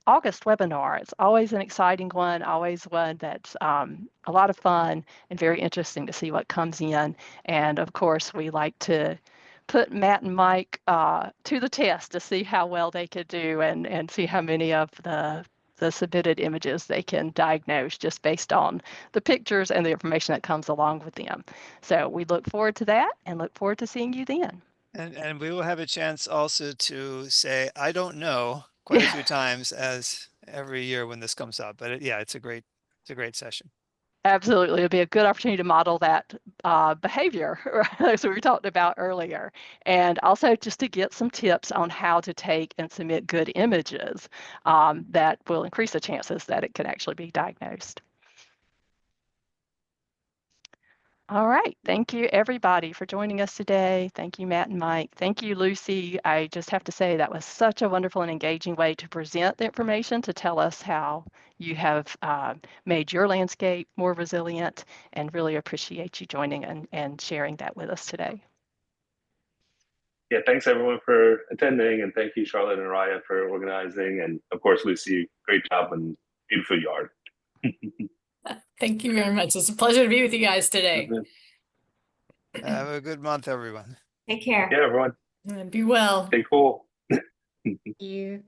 D: August webinar. It's always an exciting one, always one that's a lot of fun and very interesting to see what comes in. And of course, we like to put Matt and Mike to the test to see how well they could do and see how many of the submitted images they can diagnose just based on the pictures and the information that comes along with them. So we look forward to that and look forward to seeing you then.
F: And we will have a chance also to say, I don't know, quite a few times as every year when this comes up. But yeah, it's a great session.
D: Absolutely. It'll be a good opportunity to model that behavior, as we were talking about earlier. And also just to get some tips on how to take and submit good images that will increase the chances that it can actually be diagnosed. All right. Thank you, everybody, for joining us today. Thank you, Matt and Mike. Thank you, Lucy. I just have to say that was such a wonderful and engaging way to present the information, to tell us how you have made your landscape more resilient, and really appreciate you joining and sharing that with us today.
E: Yeah, thanks everyone for attending, and thank you, Charlotte and Ariyah, for organizing, and of course, Lucy, great job and beautiful yard.
B: Thank you very much. It's a pleasure to be with you guys today.
F: Have a good month, everyone.
A: Take care.
E: Yeah, everyone,
B: And be well.
E: stay cool.
A: You.